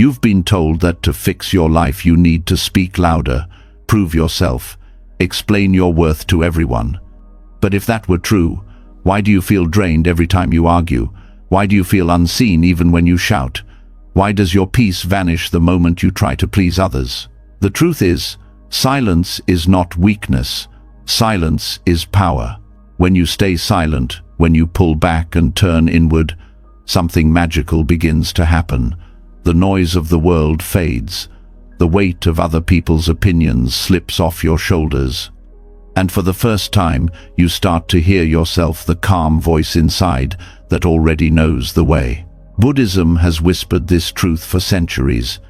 You've been told that to fix your life you need to speak louder, prove yourself, explain your worth to everyone. But if that were true, why do you feel drained every time you argue? Why do you feel unseen even when you shout? Why does your peace vanish the moment you try to please others? The truth is, silence is not weakness. Silence is power. When you stay silent, when you pull back and turn inward, something magical begins to happen. The noise of the world fades. The weight of other people's opinions slips off your shoulders. And for the first time, you start to hear yourself, the calm voice inside that already knows the way. Buddhism has whispered this truth for centuries.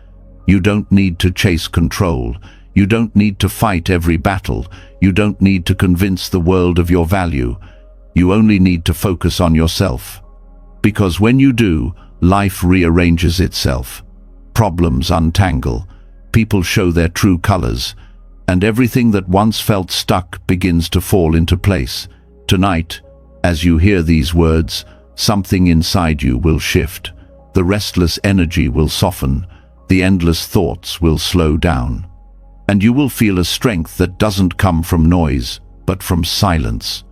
You don't need to chase control. You don't need to fight every battle. You don't need to convince the world of your value. You only need to focus on yourself. Because when you do, life rearranges itself. Problems untangle. People show their true colors. And everything that once felt stuck begins to fall into place. Tonight, as you hear these words, something inside you will shift. The restless energy will soften. The endless thoughts will slow down. And you will feel a strength that doesn't come from noise, but from silence.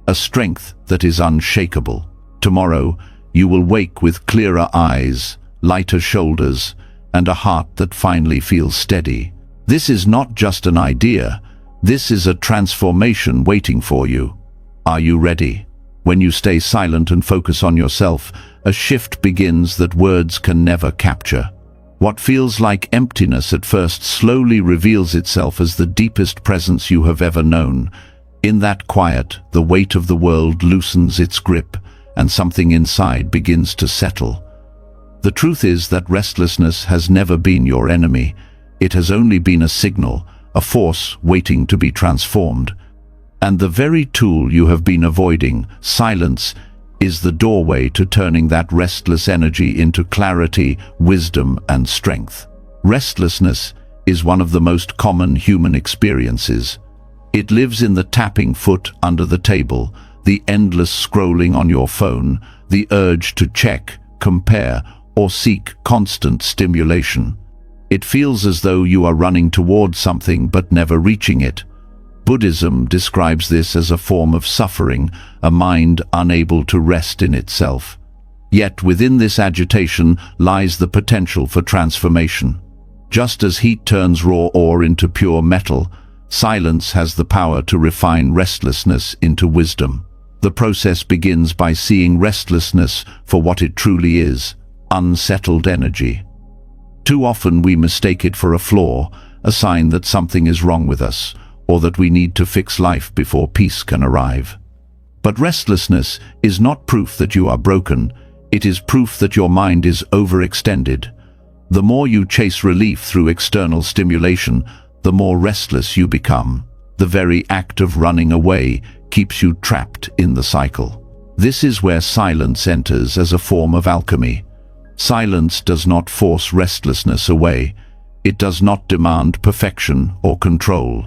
A strength that is unshakable. Tomorrow, you will wake with clearer eyes, lighter shoulders, and a heart that finally feels steady. This is not just an idea. This is a transformation waiting for you. Are you ready? When you stay silent and focus on yourself, a shift begins that words can never capture. What feels like emptiness at first slowly reveals itself as the deepest presence you have ever known. In that quiet, the weight of the world loosens its grip, and something inside begins to settle. The truth is that restlessness has never been your enemy. It has only been a signal, a force waiting to be transformed. And the very tool you have been avoiding, silence, is the doorway to turning that restless energy into clarity, wisdom, and strength. Restlessness is one of the most common human experiences. It lives in the tapping foot under the table, the endless scrolling on your phone, the urge to check, compare, or seek constant stimulation. It feels as though you are running towards something but never reaching it. Buddhism describes this as a form of suffering, a mind unable to rest in itself. Yet within this agitation lies the potential for transformation. Just as heat turns raw ore into pure metal, silence has the power to refine restlessness into wisdom. The process begins by seeing restlessness for what it truly is, unsettled energy. Too often we mistake it for a flaw, a sign that something is wrong with us, or that we need to fix life before peace can arrive. But restlessness is not proof that you are broken. It is proof that your mind is overextended. The more you chase relief through external stimulation, the more restless you become. The very act of running away keeps you trapped in the cycle. This is where silence enters as a form of alchemy. Silence does not force restlessness away. It does not demand perfection or control.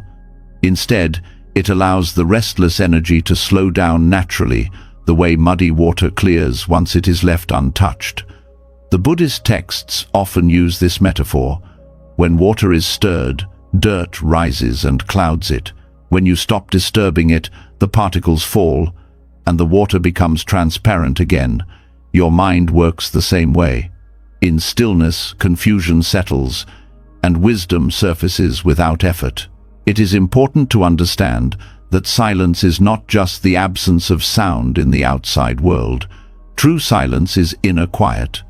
Instead, it allows the restless energy to slow down naturally, the way muddy water clears once it is left untouched. The Buddhist texts often use this metaphor. When water is stirred, dirt rises and clouds it. When you stop disturbing it, the particles fall, and the water becomes transparent again. Your mind works the same way. In stillness, confusion settles, and wisdom surfaces without effort. It is important to understand that silence is not just the absence of sound in the outside world. True silence is inner quiet,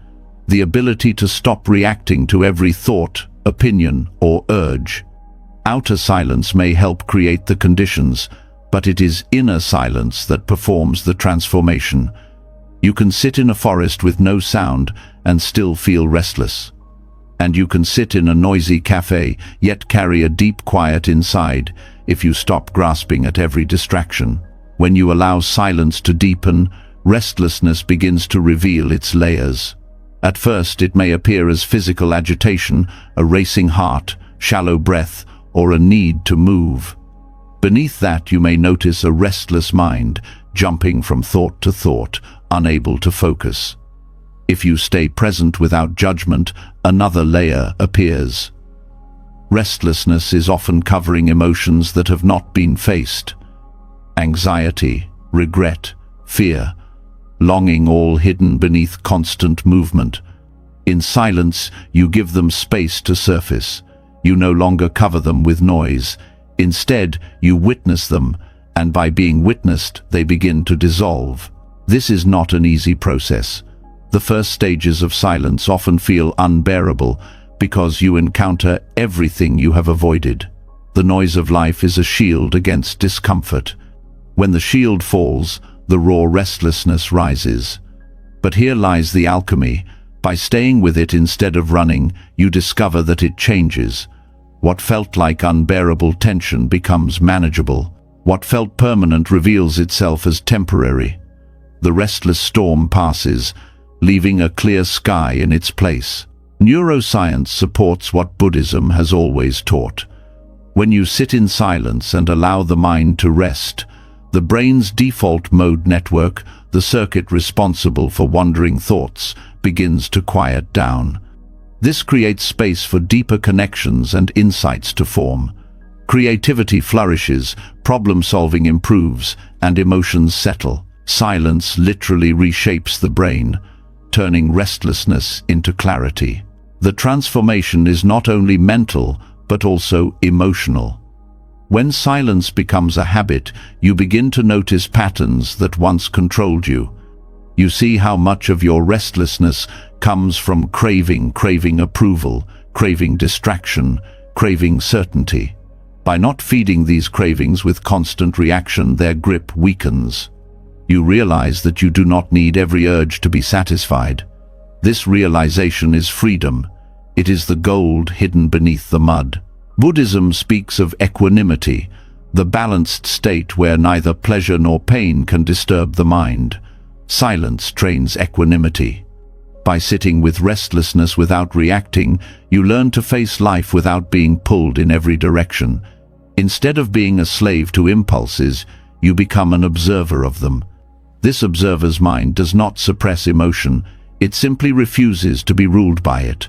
the ability to stop reacting to every thought, opinion, or urge. Outer silence may help create the conditions, but it is inner silence that performs the transformation. You can sit in a forest with no sound and still feel restless. And you can sit in a noisy cafe, yet carry a deep quiet inside if you stop grasping at every distraction. When you allow silence to deepen, restlessness begins to reveal its layers. At first, it may appear as physical agitation, a racing heart, shallow breath, or a need to move. Beneath that, you may notice a restless mind, jumping from thought to thought, unable to focus. If you stay present without judgment, another layer appears. Restlessness is often covering emotions that have not been faced. Anxiety, regret, fear, longing, all hidden beneath constant movement. In silence, you give them space to surface. You no longer cover them with noise. Instead, you witness them, and by being witnessed, they begin to dissolve. This is not an easy process. The first stages of silence often feel unbearable because you encounter everything you have avoided. The noise of life is a shield against discomfort. When the shield falls, the raw restlessness rises. But here lies the alchemy. By staying with it instead of running, you discover that it changes. What felt like unbearable tension becomes manageable. What felt permanent reveals itself as temporary. The restless storm passes, leaving a clear sky in its place. Neuroscience supports what Buddhism has always taught. When you sit in silence and allow the mind to rest, the brain's default mode network, the circuit responsible for wandering thoughts, begins to quiet down. This creates space for deeper connections and insights to form. Creativity flourishes, problem-solving improves, and emotions settle. Silence literally reshapes the brain, turning restlessness into clarity. The transformation is not only mental, but also emotional. When silence becomes a habit, you begin to notice patterns that once controlled you. You see how much of your restlessness comes from craving approval, craving distraction, craving certainty. By not feeding these cravings with constant reaction, their grip weakens. You realize that you do not need every urge to be satisfied. This realization is freedom. It is the gold hidden beneath the mud. Buddhism speaks of equanimity, the balanced state where neither pleasure nor pain can disturb the mind. Silence trains equanimity. By sitting with restlessness without reacting, you learn to face life without being pulled in every direction. Instead of being a slave to impulses, you become an observer of them. This observer's mind does not suppress emotion, it simply refuses to be ruled by it.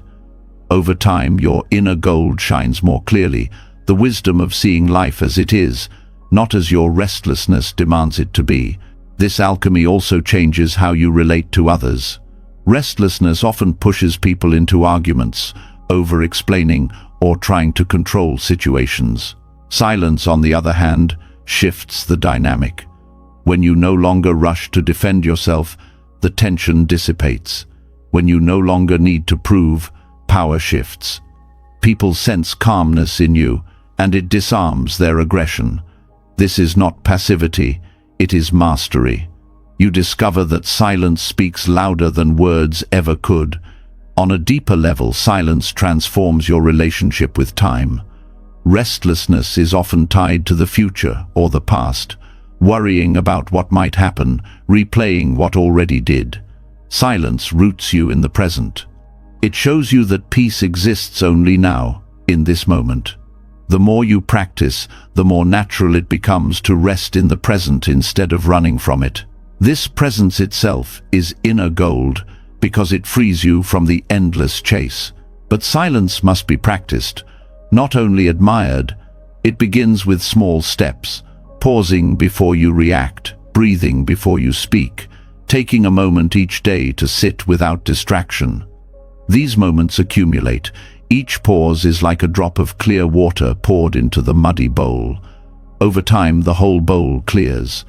Over time, your inner gold shines more clearly, the wisdom of seeing life as it is, not as your restlessness demands it to be. This alchemy also changes how you relate to others. Restlessness often pushes people into arguments, over-explaining, or trying to control situations. Silence, on the other hand, shifts the dynamic. When you no longer rush to defend yourself, the tension dissipates. When you no longer need to prove, power shifts. People sense calmness in you, and it disarms their aggression. This is not passivity, it is mastery. You discover that silence speaks louder than words ever could. On a deeper level, silence transforms your relationship with time. Restlessness is often tied to the future or the past, worrying about what might happen, replaying what already did. Silence roots you in the present. It shows you that peace exists only now, in this moment. The more you practice, the more natural it becomes to rest in the present instead of running from it. This presence itself is inner gold because it frees you from the endless chase. But silence must be practiced, not only admired. It begins with small steps, pausing before you react, breathing before you speak, taking a moment each day to sit without distraction. These moments accumulate. Each pause is like a drop of clear water poured into the muddy bowl. Over time, the whole bowl clears.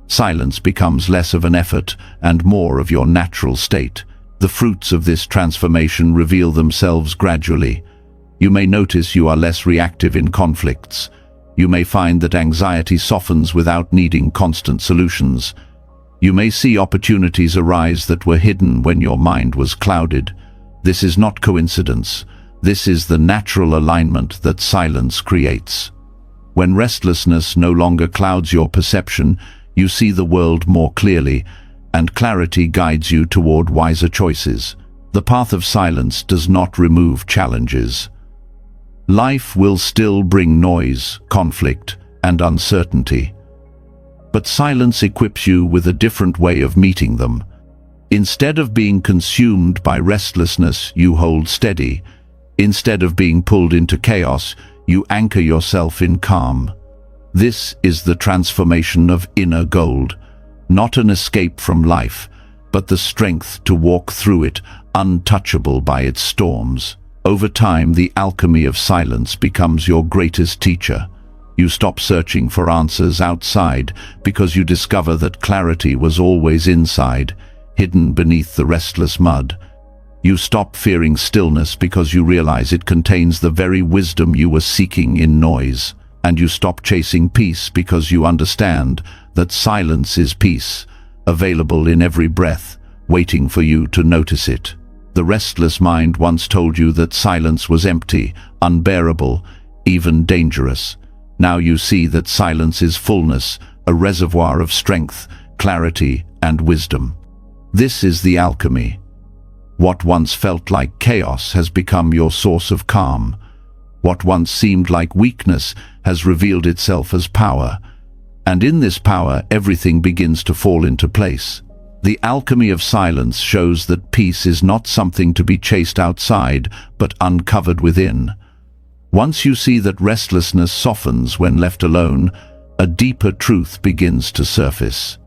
Silence becomes less of an effort and more of your natural state. The fruits of this transformation reveal themselves gradually. You may notice you are less reactive in conflicts. You may find that anxiety softens without needing constant solutions. You may see opportunities arise that were hidden when your mind was clouded. This is not coincidence. This is the natural alignment that silence creates. When restlessness no longer clouds your perception, you see the world more clearly, and clarity guides you toward wiser choices. The path of silence does not remove challenges. Life will still bring noise, conflict, and uncertainty. But silence equips you with a different way of meeting them. Instead of being consumed by restlessness, you hold steady. Instead of being pulled into chaos, you anchor yourself in calm. This is the transformation of inner gold, not an escape from life, but the strength to walk through it, untouchable by its storms. Over time, the alchemy of silence becomes your greatest teacher. You stop searching for answers outside because you discover that clarity was always inside, hidden beneath the restless mud. You stop fearing stillness because you realize it contains the very wisdom you were seeking in noise. And you stop chasing peace because you understand that silence is peace, available in every breath, waiting for you to notice it. The restless mind once told you that silence was empty, unbearable, even dangerous. Now you see that silence is fullness, a reservoir of strength, clarity, and wisdom. This is the alchemy. What once felt like chaos has become your source of calm. What once seemed like weakness has revealed itself as power. And in this power, everything begins to fall into place. The alchemy of silence shows that peace is not something to be chased outside, but uncovered within. Once you see that restlessness softens when left alone, a deeper truth begins to surface.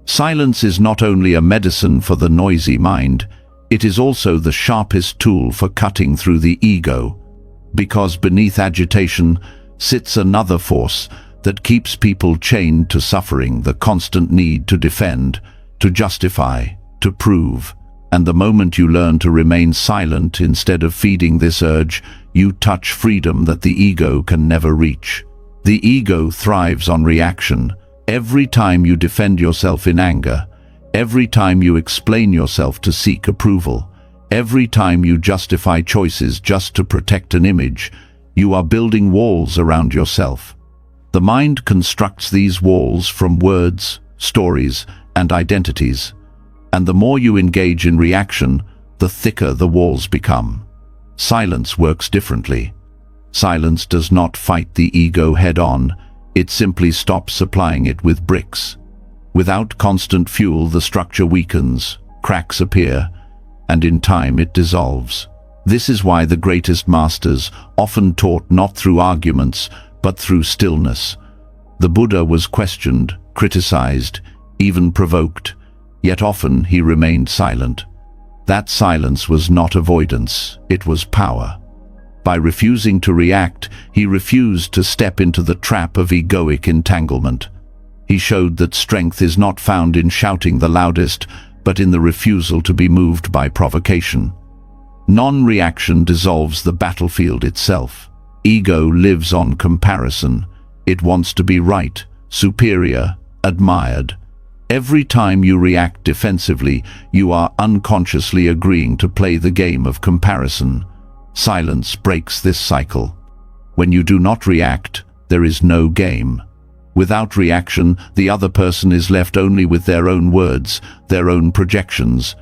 Silence is not only a medicine for the noisy mind, it is also the sharpest tool for cutting through the ego. Because beneath agitation sits another force that keeps people chained to suffering, the constant need to defend, to justify, to prove. And the moment you learn to remain silent instead of feeding this urge, you touch freedom that the ego can never reach. The ego thrives on reaction. Every time you defend yourself in anger, every time you explain yourself to seek approval, every time you justify choices just to protect an image, you are building walls around yourself. The mind constructs these walls from words, stories, and identities. And the more you engage in reaction, the thicker the walls become. Silence works differently. Silence does not fight the ego head-on, it simply stops supplying it with bricks. Without constant fuel, the structure weakens, cracks appear, and in time it dissolves. This is why the greatest masters often taught not through arguments, but through stillness. The Buddha was questioned, criticized, even provoked, yet often he remained silent. That silence was not avoidance, it was power. By refusing to react, he refused to step into the trap of egoic entanglement. He showed that strength is not found in shouting the loudest, but in the refusal to be moved by provocation. Non-reaction dissolves the battlefield itself. Ego lives on comparison. It wants to be right, superior, admired. Every time you react defensively, you are unconsciously agreeing to play the game of comparison. Silence breaks this cycle. When you do not react, there is no game. Without reaction, the other person is left only with their own words, their own projections.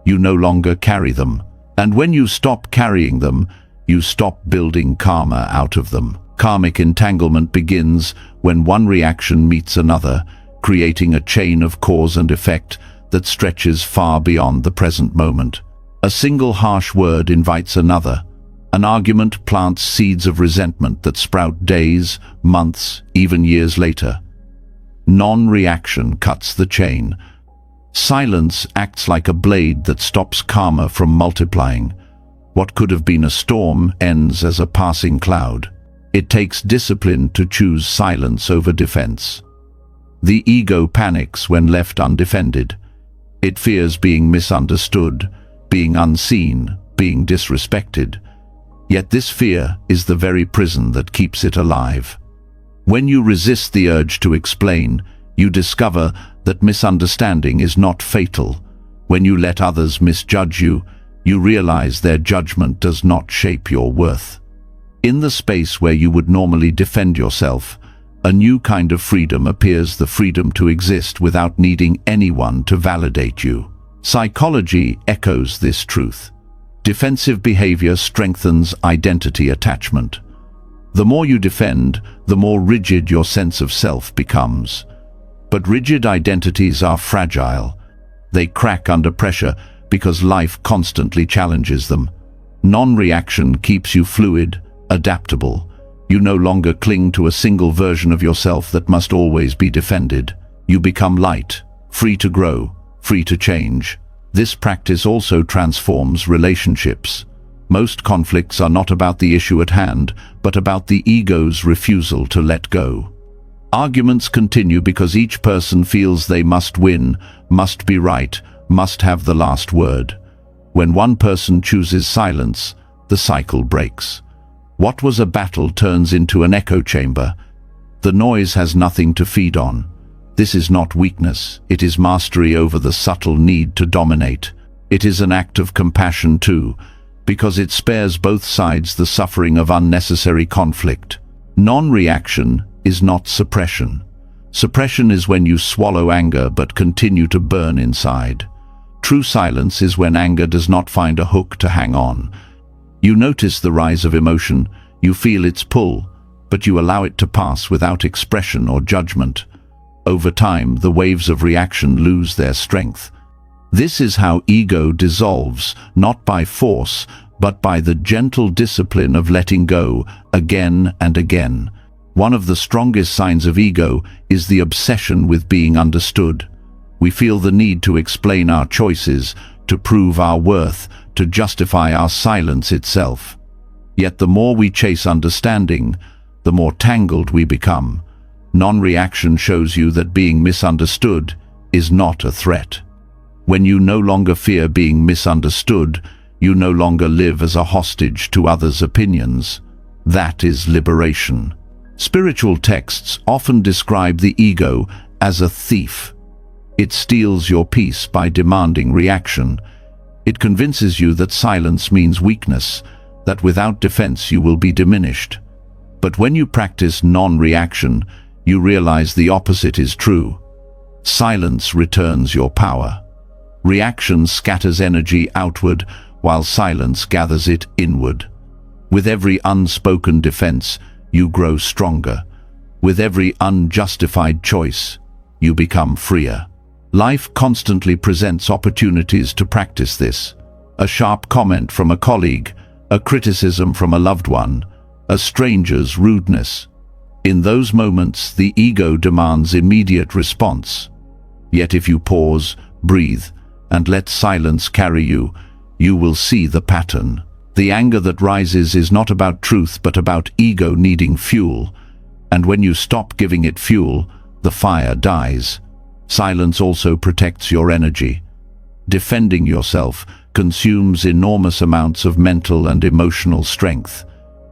You no longer carry them. And when you stop carrying them, you stop building karma out of them. Karmic entanglement begins when one reaction meets another, creating a chain of cause and effect that stretches far beyond the present moment. A single harsh word invites another. An argument plants seeds of resentment that sprout days, months, even years later. Non-reaction cuts the chain. Silence acts like a blade that stops karma from multiplying. What could have been a storm ends as a passing cloud. It takes discipline to choose silence over defense. The ego panics when left undefended. It fears being misunderstood, being unseen, being disrespected. Yet this fear is the very prison that keeps it alive. When you resist the urge to explain, you discover that misunderstanding is not fatal. When you let others misjudge you, you realize their judgment does not shape your worth. In the space where you would normally defend yourself, a new kind of freedom appears, the freedom to exist without needing anyone to validate you. Psychology echoes this truth. Defensive behavior strengthens identity attachment. The more you defend, the more rigid your sense of self becomes. But rigid identities are fragile. They crack under pressure because life constantly challenges them. Non-reaction keeps you fluid, adaptable. You no longer cling to a single version of yourself that must always be defended. You become light, free to grow, free to change. This practice also transforms relationships. Most conflicts are not about the issue at hand, but about the ego's refusal to let go. Arguments continue because each person feels they must win, must be right, must have the last word. When one person chooses silence, the cycle breaks. What was a battle turns into an echo chamber. The noise has nothing to feed on. This is not weakness, it is mastery over the subtle need to dominate. It is an act of compassion too, because it spares both sides the suffering of unnecessary conflict. Non-reaction is not suppression. Suppression is when you swallow anger but continue to burn inside. True silence is when anger does not find a hook to hang on. You notice the rise of emotion, you feel its pull, but you allow it to pass without expression or judgment. Over time, the waves of reaction lose their strength. This is how ego dissolves, not by force, but by the gentle discipline of letting go again and again. One of the strongest signs of ego is the obsession with being understood. We feel the need to explain our choices, to prove our worth, to justify our silence itself. Yet the more we chase understanding, the more tangled we become. Non-reaction shows you that being misunderstood is not a threat. When you no longer fear being misunderstood, you no longer live as a hostage to others' opinions. That is liberation. Spiritual texts often describe the ego as a thief. It steals your peace by demanding reaction. It convinces you that silence means weakness, that without defense you will be diminished. But when you practice non-reaction, you realize the opposite is true. Silence returns your power. Reaction scatters energy outward, while silence gathers it inward. With every unspoken defense, you grow stronger. With every unjustified choice, you become freer. Life constantly presents opportunities to practice this. A sharp comment from a colleague, a criticism from a loved one, a stranger's rudeness. In those moments, the ego demands immediate response. Yet if you pause, breathe, and let silence carry you, you will see the pattern. The anger that rises is not about truth but about ego needing fuel. And when you stop giving it fuel, the fire dies. Silence also protects your energy. Defending yourself consumes enormous amounts of mental and emotional strength.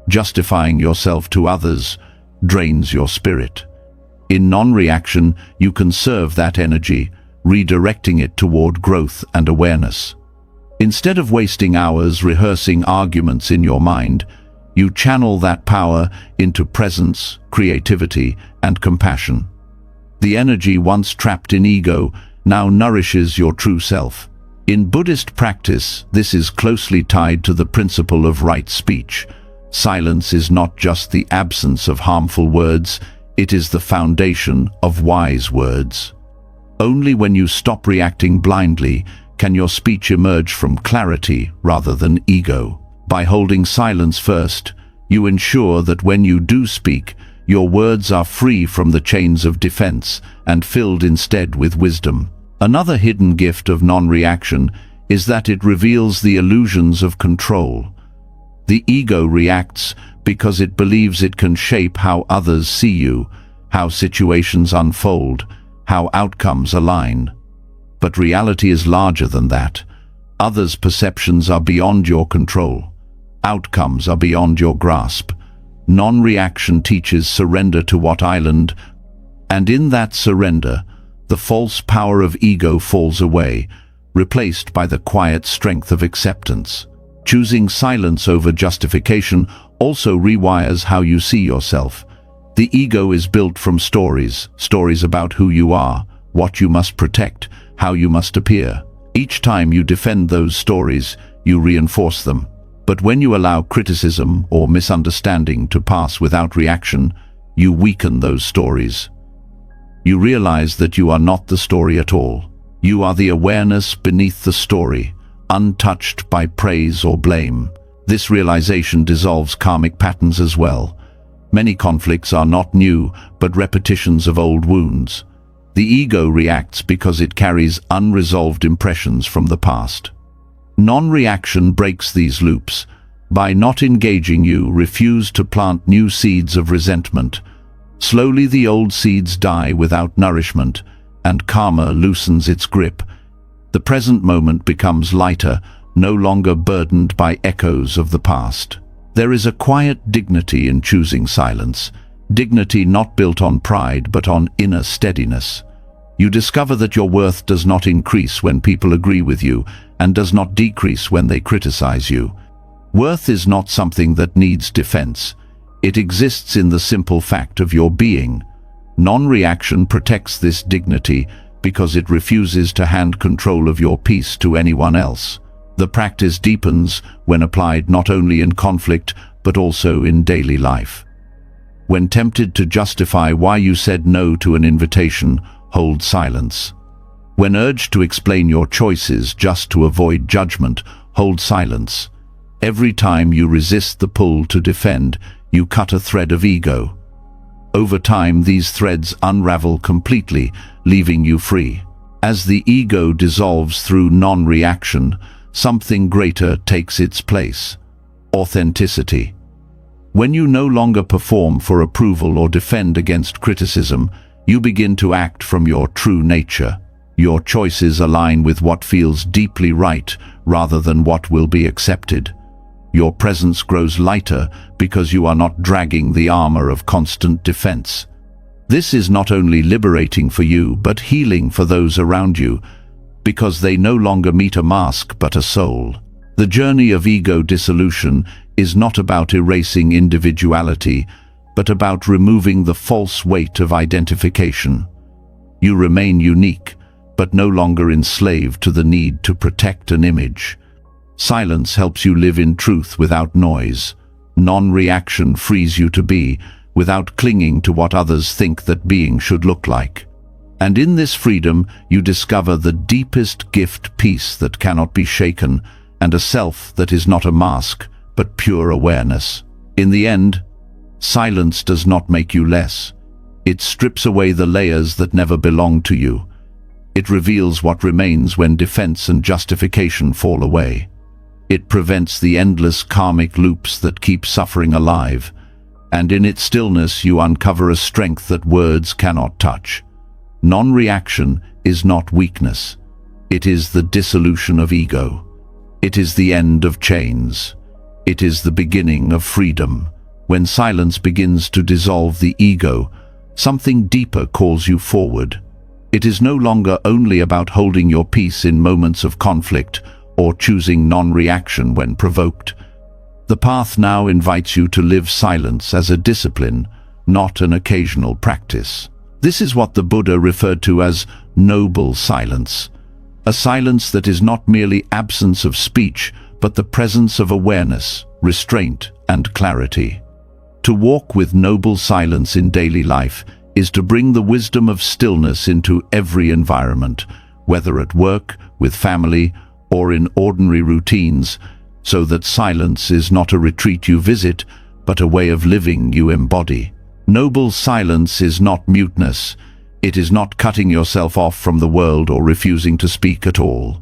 Justifying yourself to others drains your spirit. In non-reaction, you conserve that energy, redirecting it toward growth and awareness. Instead of wasting hours rehearsing arguments in your mind, you channel that power into presence, creativity, and compassion. The energy once trapped in ego now nourishes your true self. In Buddhist practice, this is closely tied to the principle of right speech. Silence is not just the absence of harmful words, it is the foundation of wise words. Only when you stop reacting blindly can your speech emerge from clarity rather than ego. By holding silence first, you ensure that when you do speak, your words are free from the chains of defense and filled instead with wisdom. Another hidden gift of non-reaction is that it reveals the illusions of control. The ego reacts because it believes it can shape how others see you, how situations unfold, how outcomes align. But reality is larger than that. Others' perceptions are beyond your control. Outcomes are beyond your grasp. Non-reaction teaches surrender to what island, and in that surrender, the false power of ego falls away, replaced by the quiet strength of acceptance. Choosing silence over justification also rewires how you see yourself. The ego is built from stories about who you are, what you must protect, how you must appear. Each time you defend those stories, you reinforce them. But when you allow criticism or misunderstanding to pass without reaction, you weaken those stories. You realize that you are not the story at all. You are the awareness beneath the story, untouched by praise or blame. This realization dissolves karmic patterns as well. Many conflicts are not new, but repetitions of old wounds. The ego reacts because it carries unresolved impressions from the past. Non-reaction breaks these loops. By not engaging, you refuse to plant new seeds of resentment. Slowly the old seeds die without nourishment, and karma loosens its grip. The present moment becomes lighter, no longer burdened by echoes of the past. There is a quiet dignity in choosing silence, dignity not built on pride but on inner steadiness. You discover that your worth does not increase when people agree with you, and does not decrease when they criticize you. Worth is not something that needs defense. It exists in the simple fact of your being. Non-reaction protects this dignity because it refuses to hand control of your peace to anyone else. The practice deepens when applied not only in conflict but also in daily life. When tempted to justify why you said no to an invitation, hold silence. When urged to explain your choices just to avoid judgment, hold silence. Every time you resist the pull to defend, you cut a thread of ego. Over time, these threads unravel completely, leaving you free. As the ego dissolves through non-reaction, something greater takes its place: authenticity. When you no longer perform for approval or defend against criticism, you begin to act from your true nature. Your choices align with what feels deeply right rather than what will be accepted. Your presence grows lighter because you are not dragging the armor of constant defense. This is not only liberating for you but healing for those around you, because they no longer meet a mask but a soul. The journey of ego dissolution is not about erasing individuality, but about removing the false weight of identification. You remain unique, but no longer enslaved to the need to protect an image. Silence helps you live in truth without noise. Non-reaction frees you to be, without clinging to what others think that being should look like. And in this freedom, you discover the deepest gift, peace that cannot be shaken, and a self that is not a mask, but pure awareness. In the end, silence does not make you less. It strips away the layers that never belonged to you. It reveals what remains when defense and justification fall away. It prevents the endless karmic loops that keep suffering alive, and in its stillness you uncover a strength that words cannot touch. Non-reaction is not weakness. It is the dissolution of ego. It is the end of chains. It is the beginning of freedom. When silence begins to dissolve the ego, something deeper calls you forward. It is no longer only about holding your peace in moments of conflict or choosing non-reaction when provoked. The path now invites you to live silence as a discipline, not an occasional practice. This is what the Buddha referred to as noble silence, a silence that is not merely absence of speech, but the presence of awareness, restraint, and clarity. To walk with noble silence in daily life is to bring the wisdom of stillness into every environment, whether at work, with family, or in ordinary routines, so that silence is not a retreat you visit, but a way of living you embody. Noble silence is not muteness. It is not cutting yourself off from the world or refusing to speak at all.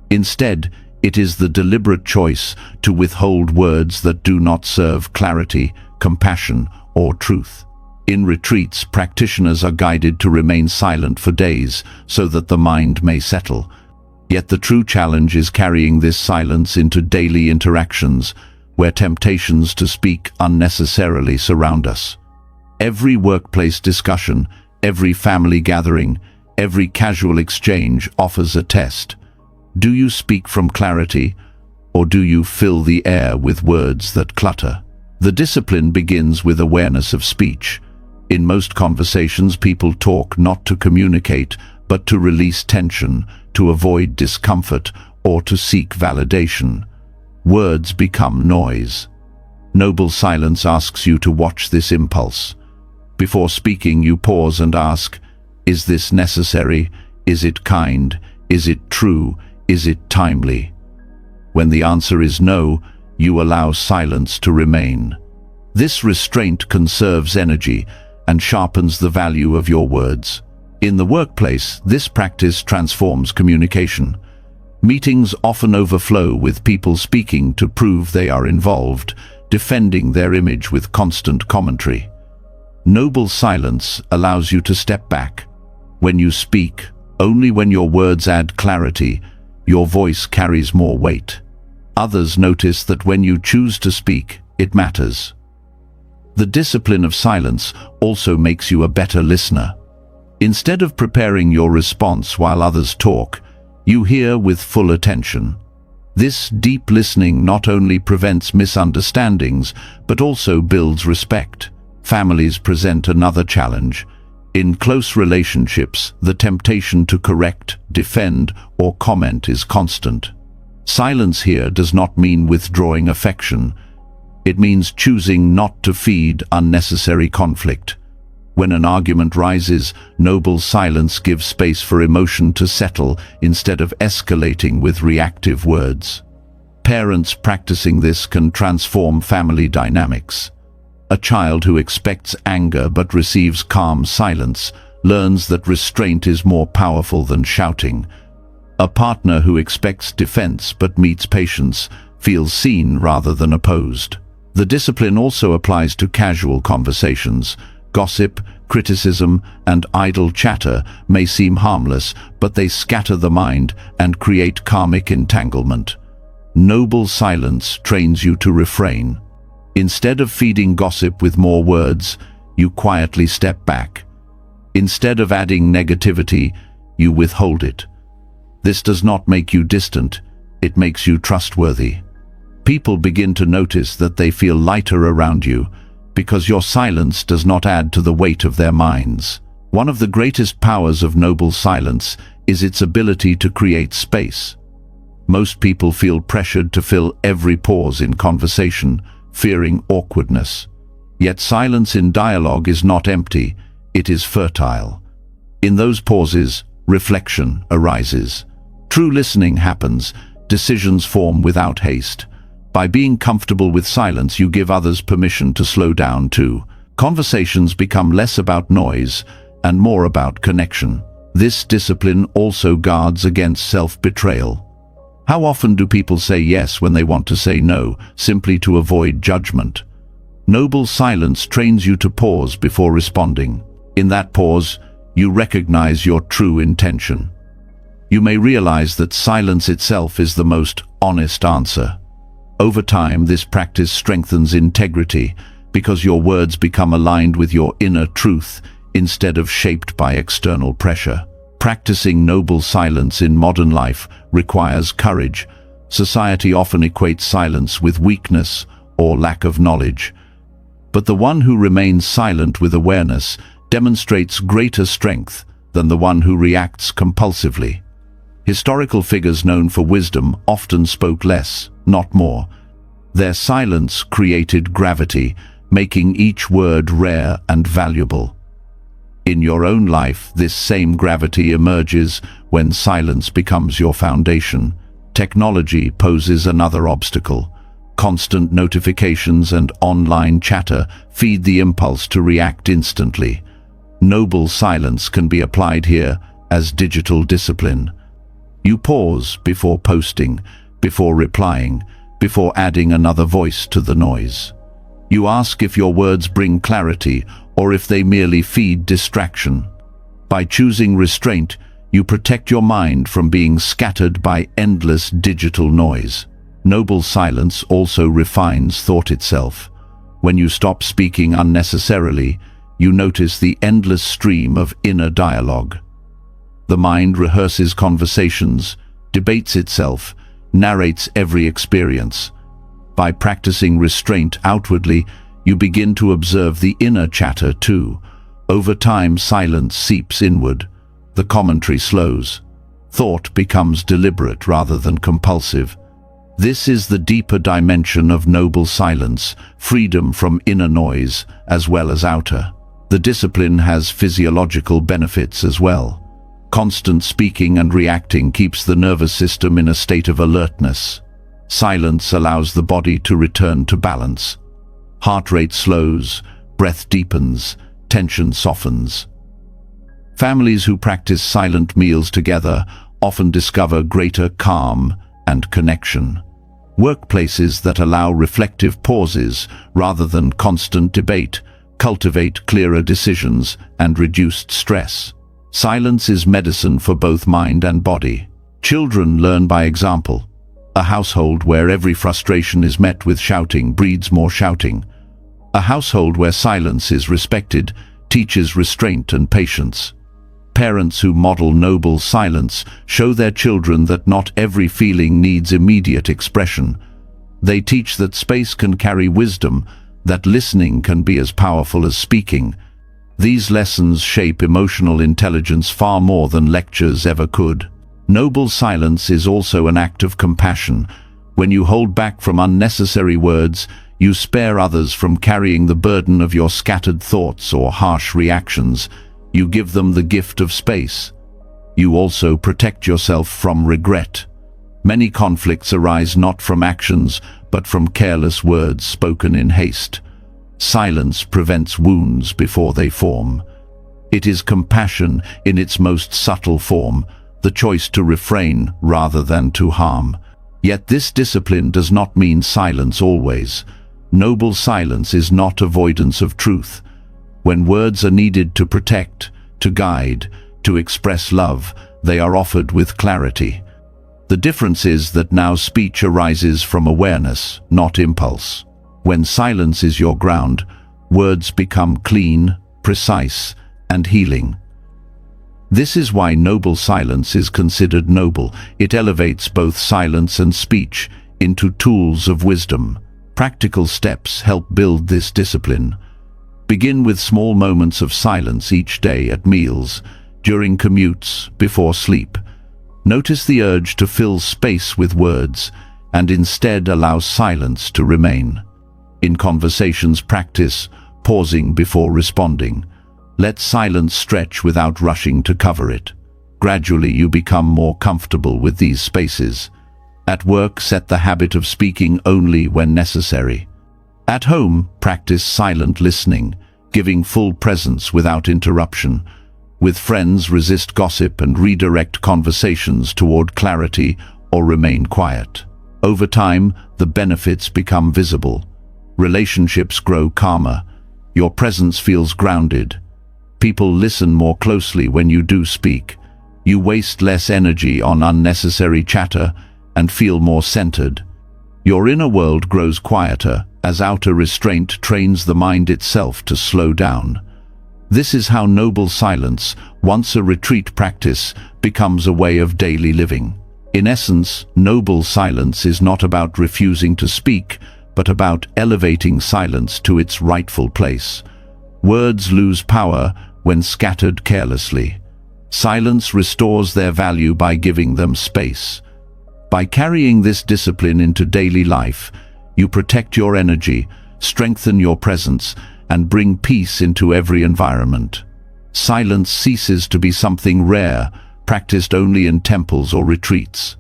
Instead, it is the deliberate choice to withhold words that do not serve clarity, compassion, or truth. In retreats, practitioners are guided to remain silent for days so that the mind may settle. Yet the true challenge is carrying this silence into daily interactions, where temptations to speak unnecessarily surround us. Every workplace discussion, every family gathering, every casual exchange offers a test. Do you speak from clarity, or do you fill the air with words that clutter? The discipline begins with awareness of speech. In most conversations, people talk not to communicate, but to release tension, to avoid discomfort, or to seek validation. Words become noise. Noble silence asks you to watch this impulse. Before speaking, you pause and ask, is this necessary? Is it kind? Is it true? Is it timely? When the answer is no, you allow silence to remain. This restraint conserves energy and sharpens the value of your words. In the workplace, this practice transforms communication. Meetings often overflow with people speaking to prove they are involved, defending their image with constant commentary. Noble silence allows you to step back. When you speak, only when your words add clarity, your voice carries more weight. Others notice that when you choose to speak, it matters. The discipline of silence also makes you a better listener. Instead of preparing your response while others talk, you hear with full attention. This deep listening not only prevents misunderstandings, but also builds respect. Families present another challenge. In close relationships, the temptation to correct, defend, or comment is constant. Silence here does not mean withdrawing affection. It means choosing not to feed unnecessary conflict. When an argument rises, noble silence gives space for emotion to settle instead of escalating with reactive words. Parents practicing this can transform family dynamics. A child who expects anger but receives calm silence learns that restraint is more powerful than shouting. A partner who expects defense but meets patience feels seen rather than opposed. The discipline also applies to casual conversations. Gossip, criticism, and idle chatter may seem harmless, but they scatter the mind and create karmic entanglement. Noble silence trains you to refrain. Instead of feeding gossip with more words, you quietly step back. Instead of adding negativity, you withhold it. This does not make you distant, it makes you trustworthy. People begin to notice that they feel lighter around you, because your silence does not add to the weight of their minds. One of the greatest powers of noble silence is its ability to create space. Most people feel pressured to fill every pause in conversation, fearing awkwardness. Yet silence in dialogue is not empty, it is fertile. In those pauses, reflection arises. True listening happens, decisions form without haste. By being comfortable with silence, you give others permission to slow down too. Conversations become less about noise and more about connection. This discipline also guards against self-betrayal. How often do people say yes when they want to say no, simply to avoid judgment? Noble silence trains you to pause before responding. In that pause, you recognize your true intention. You may realize that silence itself is the most honest answer. Over time, this practice strengthens integrity because your words become aligned with your inner truth instead of shaped by external pressure. Practicing noble silence in modern life requires courage. Society often equates silence with weakness or lack of knowledge. But the one who remains silent with awareness demonstrates greater strength than the one who reacts compulsively. Historical figures known for wisdom often spoke less, not more. Their silence created gravity, making each word rare and valuable. In your own life, this same gravity emerges when silence becomes your foundation. Technology poses another obstacle. Constant notifications and online chatter feed the impulse to react instantly. Noble silence can be applied here as digital discipline. You pause before posting, before replying, before adding another voice to the noise. You ask if your words bring clarity or if they merely feed distraction. By choosing restraint, you protect your mind from being scattered by endless digital noise. Noble silence also refines thought itself. When you stop speaking unnecessarily, you notice the endless stream of inner dialogue. The mind rehearses conversations, debates itself, narrates every experience. By practicing restraint outwardly, you begin to observe the inner chatter too. Over time, silence seeps inward. The commentary slows. Thought becomes deliberate rather than compulsive. This is the deeper dimension of noble silence, freedom from inner noise as well as outer. The discipline has physiological benefits as well. Constant speaking and reacting keeps the nervous system in a state of alertness. Silence allows the body to return to balance. Heart rate slows, breath deepens, tension softens. Families who practice silent meals together often discover greater calm and connection. Workplaces that allow reflective pauses rather than constant debate cultivate clearer decisions and reduced stress. Silence is medicine for both mind and body. Children learn by example. A household where every frustration is met with shouting breeds more shouting. A household where silence is respected teaches restraint and patience. Parents who model noble silence show their children that not every feeling needs immediate expression. They teach that space can carry wisdom, that listening can be as powerful as speaking. These lessons shape emotional intelligence far more than lectures ever could. Noble silence is also an act of compassion. When you hold back from unnecessary words, you spare others from carrying the burden of your scattered thoughts or harsh reactions. You give them the gift of space. You also protect yourself from regret. Many conflicts arise not from actions, but from careless words spoken in haste. Silence prevents wounds before they form. It is compassion in its most subtle form, the choice to refrain rather than to harm. Yet this discipline does not mean silence always. Noble silence is not avoidance of truth. When words are needed to protect, to guide, to express love, they are offered with clarity. The difference is that now speech arises from awareness, not impulse. When silence is your ground, words become clean, precise, and healing. This is why noble silence is considered noble. It elevates both silence and speech into tools of wisdom. Practical steps help build this discipline. Begin with small moments of silence each day at meals, during commutes, before sleep. Notice the urge to fill space with words, and instead allow silence to remain. In conversations, practice pausing before responding. Let silence stretch without rushing to cover it. Gradually, you become more comfortable with these spaces. At work, set the habit of speaking only when necessary. At home, practice silent listening, giving full presence without interruption. With friends, resist gossip and redirect conversations toward clarity or remain quiet. Over time, the benefits become visible. Relationships grow calmer. Your presence feels grounded. People listen more closely when you do speak. You waste less energy on unnecessary chatter and feel more centered. Your inner world grows quieter as outer restraint trains the mind itself to slow down. This is how noble silence, once a retreat practice, becomes a way of daily living. In essence, noble silence is not about refusing to speak, but about elevating silence to its rightful place. Words lose power when scattered carelessly. Silence restores their value by giving them space. By carrying this discipline into daily life, you protect your energy, strengthen your presence, and bring peace into every environment. Silence ceases to be something rare, practiced only in temples or retreats.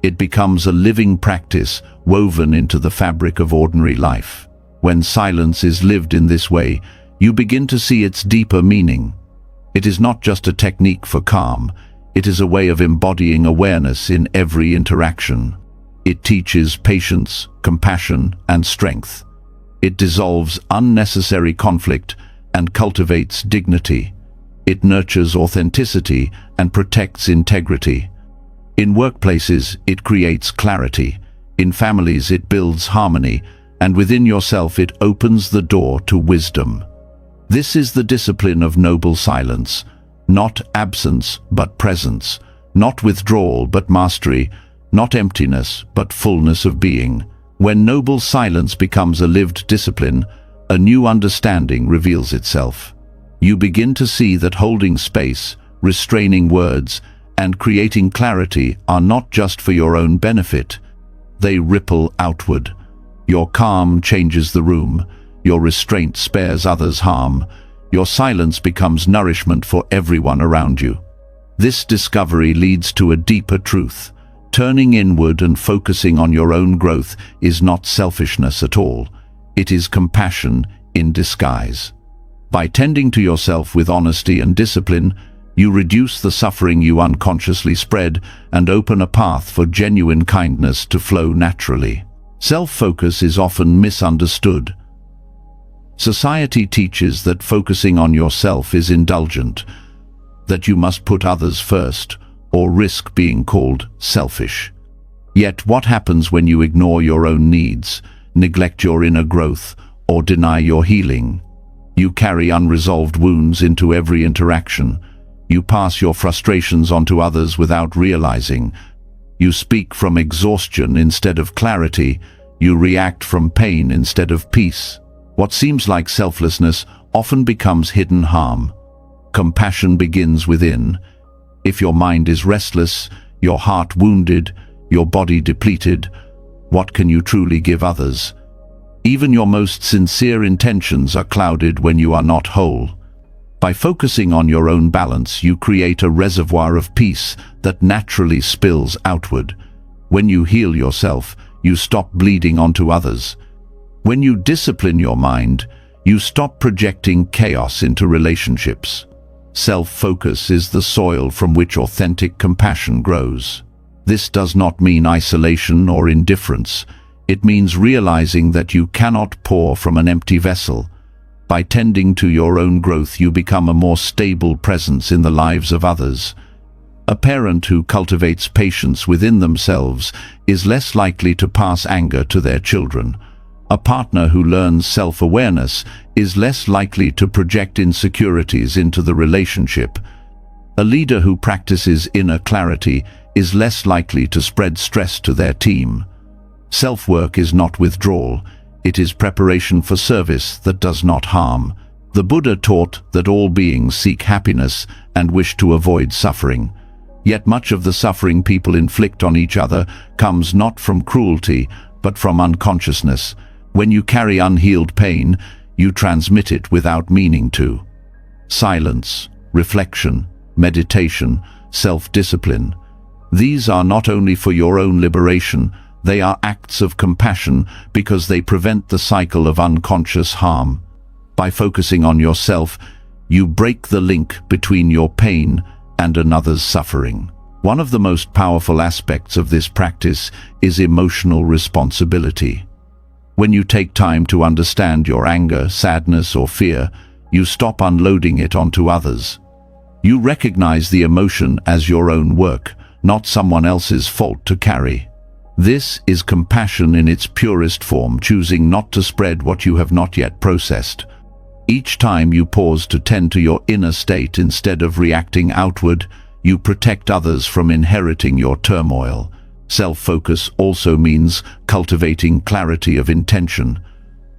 It becomes a living practice woven into the fabric of ordinary life. When silence is lived in this way, you begin to see its deeper meaning. It is not just a technique for calm, it is a way of embodying awareness in every interaction. It teaches patience, compassion, and strength. It dissolves unnecessary conflict and cultivates dignity. It nurtures authenticity and protects integrity. In workplaces, it creates clarity. In families, it builds harmony. And within yourself, it opens the door to wisdom. This is the discipline of noble silence. Not absence, but presence. Not withdrawal, but mastery. Not emptiness, but fullness of being. When noble silence becomes a lived discipline, a new understanding reveals itself. You begin to see that holding space, restraining words, and creating clarity are not just for your own benefit. They ripple outward. Your calm changes the room. Your restraint spares others harm. Your silence becomes nourishment for everyone around you. This discovery leads to a deeper truth. Turning inward and focusing on your own growth is not selfishness at all. It is compassion in disguise. By tending to yourself with honesty and discipline, you reduce the suffering you unconsciously spread and open a path for genuine kindness to flow naturally. Self-focus is often misunderstood. Society teaches that focusing on yourself is indulgent, that you must put others first, or risk being called selfish. Yet what happens when you ignore your own needs, neglect your inner growth, or deny your healing? You carry unresolved wounds into every interaction. You pass your frustrations onto others without realizing. You speak from exhaustion instead of clarity. You react from pain instead of peace. What seems like selflessness often becomes hidden harm. Compassion begins within. If your mind is restless, your heart wounded, your body depleted, what can you truly give others? Even your most sincere intentions are clouded when you are not whole. By focusing on your own balance, you create a reservoir of peace that naturally spills outward. When you heal yourself, you stop bleeding onto others. When you discipline your mind, you stop projecting chaos into relationships. Self-focus is the soil from which authentic compassion grows. This does not mean isolation or indifference. It means realizing that you cannot pour from an empty vessel. By tending to your own growth, you become a more stable presence in the lives of others. A parent who cultivates patience within themselves is less likely to pass anger to their children. A partner who learns self-awareness is less likely to project insecurities into the relationship. A leader who practices inner clarity is less likely to spread stress to their team. Self-work is not withdrawal. It is preparation for service that does not harm. The Buddha taught that all beings seek happiness and wish to avoid suffering. Yet much of the suffering people inflict on each other comes not from cruelty, but from unconsciousness. When you carry unhealed pain, you transmit it without meaning to. Silence, reflection, meditation, self-discipline. These are not only for your own liberation, they are acts of compassion because they prevent the cycle of unconscious harm. By focusing on yourself, you break the link between your pain and another's suffering. One of the most powerful aspects of this practice is emotional responsibility. When you take time to understand your anger, sadness, or fear, you stop unloading it onto others. You recognize the emotion as your own work, not someone else's fault to carry. This is compassion in its purest form, choosing not to spread what you have not yet processed. Each time you pause to tend to your inner state instead of reacting outward, you protect others from inheriting your turmoil. Self-focus also means cultivating clarity of intention.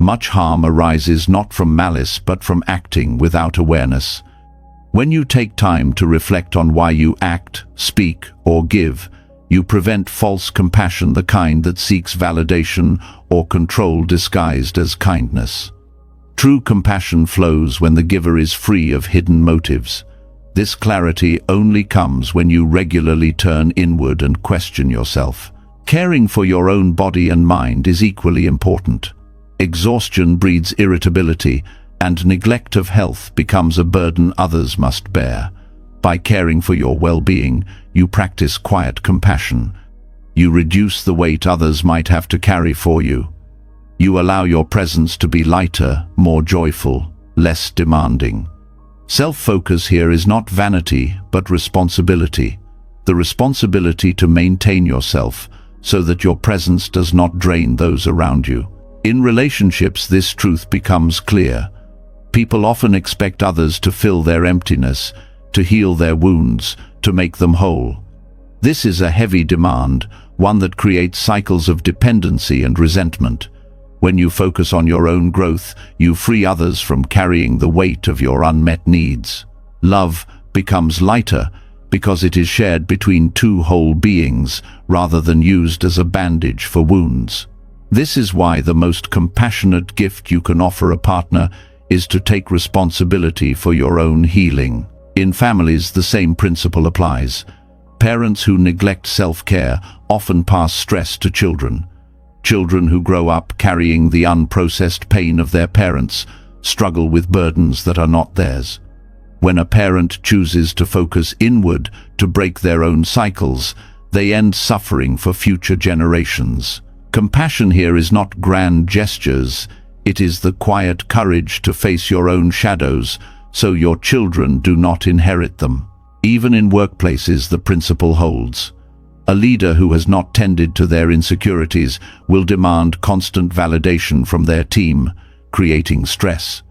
Much harm arises not from malice but from acting without awareness. When you take time to reflect on why you act, speak, or give, you prevent false compassion, the kind that seeks validation or control disguised as kindness. True compassion flows when the giver is free of hidden motives. This clarity only comes when you regularly turn inward and question yourself. Caring for your own body and mind is equally important. Exhaustion breeds irritability, and neglect of health becomes a burden others must bear. By caring for your well-being, you practice quiet compassion. You reduce the weight others might have to carry for you. You allow your presence to be lighter, more joyful, less demanding. Self-focus here is not vanity, but responsibility. The responsibility to maintain yourself so that your presence does not drain those around you. In relationships, this truth becomes clear. People often expect others to fill their emptiness, to heal their wounds, to make them whole. This is a heavy demand, one that creates cycles of dependency and resentment. When you focus on your own growth, you free others from carrying the weight of your unmet needs. Love becomes lighter because it is shared between two whole beings rather than used as a bandage for wounds. This is why the most compassionate gift you can offer a partner is to take responsibility for your own healing. In families, the same principle applies. Parents who neglect self-care often pass stress to children. Children who grow up carrying the unprocessed pain of their parents struggle with burdens that are not theirs. When a parent chooses to focus inward to break their own cycles, they end suffering for future generations. Compassion here is not grand gestures, it is the quiet courage to face your own shadows so your children do not inherit them. Even in workplaces, the principle holds. A leader who has not tended to their insecurities will demand constant validation from their team, creating stress.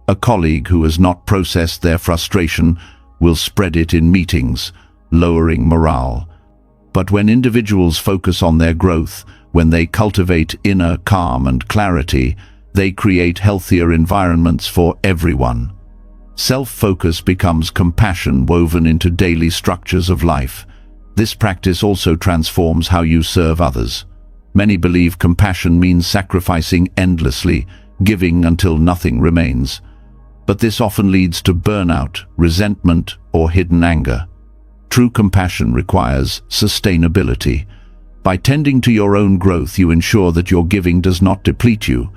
A colleague who has not processed their frustration will spread it in meetings, lowering morale. But when individuals focus on their growth, when they cultivate inner calm and clarity, they create healthier environments for everyone. Self-focus becomes compassion woven into daily structures of life. This practice also transforms how you serve others. Many believe compassion means sacrificing endlessly, giving until nothing remains. But this often leads to burnout, resentment, or hidden anger. True compassion requires sustainability. By tending to your own growth, you ensure that your giving does not deplete you.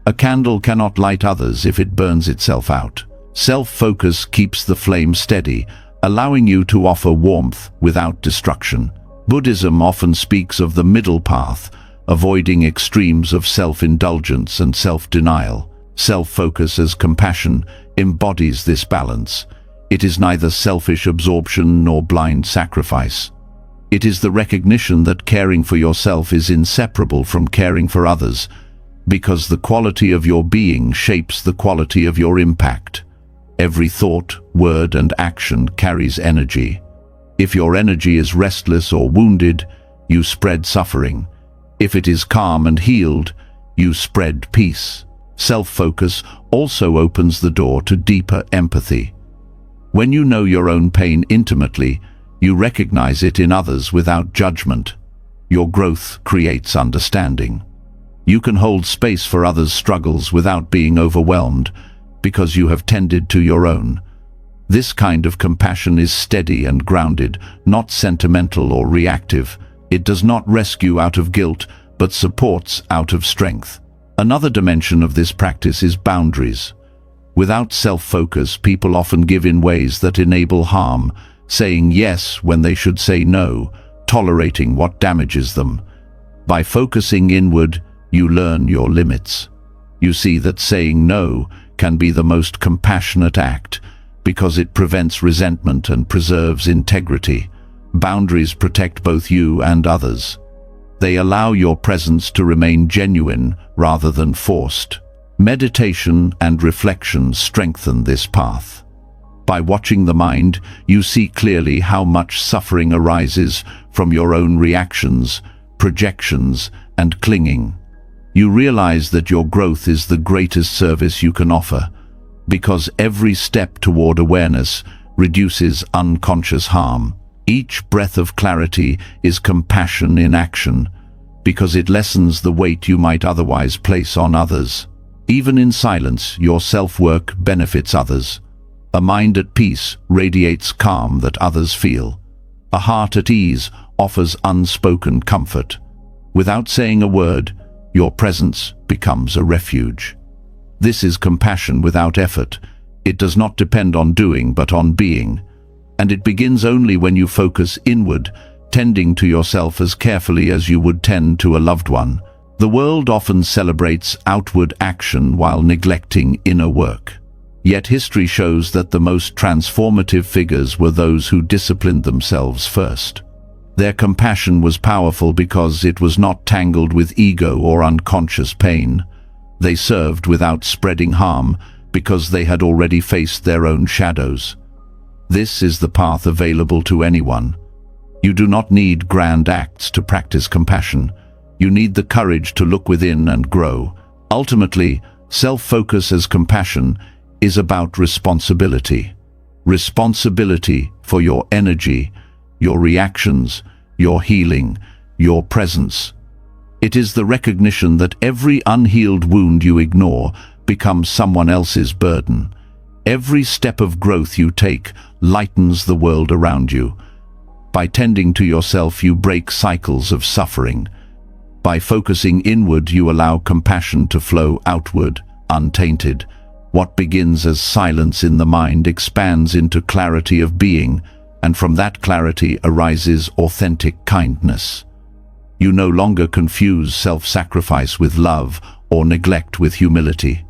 A candle cannot light others if it burns itself out. Self-focus keeps the flame steady, allowing you to offer warmth without destruction. Buddhism often speaks of the middle path, avoiding extremes of self-indulgence and self-denial. Self-focus as compassion embodies this balance. It is neither selfish absorption nor blind sacrifice. It is the recognition that caring for yourself is inseparable from caring for others, because the quality of your being shapes the quality of your impact. Every thought, word, and action carries energy. If your energy is restless or wounded, you spread suffering. If it is calm and healed, you spread peace. Self-focus also opens the door to deeper empathy. When you know your own pain intimately, you recognize it in others without judgment. Your growth creates understanding. You can hold space for others' struggles without being overwhelmed, because you have tended to your own. This kind of compassion is steady and grounded, not sentimental or reactive. It does not rescue out of guilt, but supports out of strength. Another dimension of this practice is boundaries. Without self-focus, people often give in ways that enable harm, saying yes when they should say no, tolerating what damages them. By focusing inward, you learn your limits. You see that saying no can be the most compassionate act, because it prevents resentment and preserves integrity. Boundaries protect both you and others. They allow your presence to remain genuine rather than forced. Meditation and reflection strengthen this path. By watching the mind, you see clearly how much suffering arises from your own reactions, projections, and clinging. You realize that your growth is the greatest service you can offer, because every step toward awareness reduces unconscious harm. Each breath of clarity is compassion in action, because it lessens the weight you might otherwise place on others. Even in silence, your self-work benefits others. A mind at peace radiates calm that others feel. A heart at ease offers unspoken comfort. Without saying a word, your presence becomes a refuge. This is compassion without effort. It does not depend on doing, but on being. And it begins only when you focus inward, tending to yourself as carefully as you would tend to a loved one. The world often celebrates outward action while neglecting inner work. Yet history shows that the most transformative figures were those who disciplined themselves first. Their compassion was powerful because it was not tangled with ego or unconscious pain. They served without spreading harm because they had already faced their own shadows. This is the path available to anyone. You do not need grand acts to practice compassion. You need the courage to look within and grow. Ultimately, self-focus as compassion is about responsibility. Responsibility for your energy, your reactions, your healing, your presence. It is the recognition that every unhealed wound you ignore becomes someone else's burden. Every step of growth you take lightens the world around you. By tending to yourself, you break cycles of suffering. By focusing inward, you allow compassion to flow outward, untainted. What begins as silence in the mind expands into clarity of being, and from that clarity arises authentic kindness. You no longer confuse self-sacrifice with love or neglect with humility.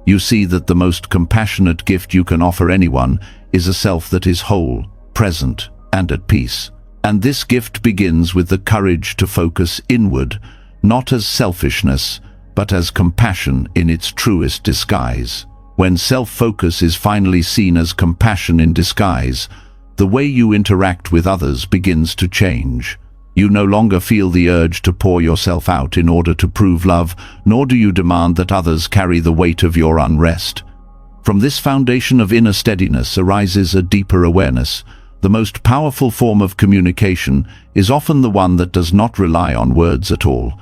You see that the most compassionate gift you can offer anyone is a self that is whole, present, and at peace. And this gift begins with the courage to focus inward, not as selfishness, but as compassion in its truest disguise. When self-focus is finally seen as compassion in disguise, the way you interact with others begins to change. You no longer feel the urge to pour yourself out in order to prove love, nor do you demand that others carry the weight of your unrest. From this foundation of inner steadiness arises a deeper awareness. The most powerful form of communication is often the one that does not rely on words at all.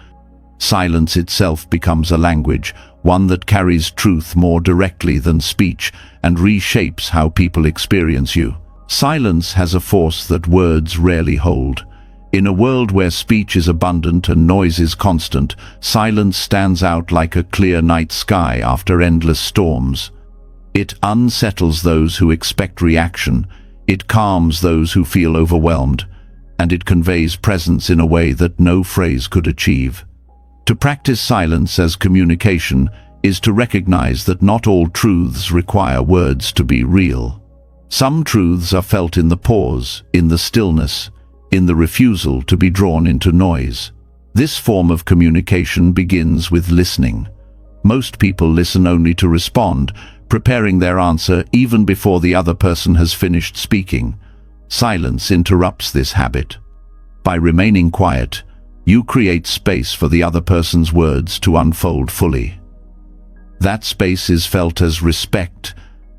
Silence itself becomes a language, one that carries truth more directly than speech and reshapes how people experience you. Silence has a force that words rarely hold. In a world where speech is abundant and noise is constant, silence stands out like a clear night sky after endless storms. It unsettles those who expect reaction, it calms those who feel overwhelmed, and it conveys presence in a way that no phrase could achieve. To practice silence as communication is to recognize that not all truths require words to be real. Some truths are felt in the pause, in the stillness, in the refusal to be drawn into noise. This form of communication begins with listening. Most people listen only to respond, preparing their answer even before the other person has finished speaking. Silence interrupts this habit. By remaining quiet, you create space for the other person's words to unfold fully. That space is felt as respect,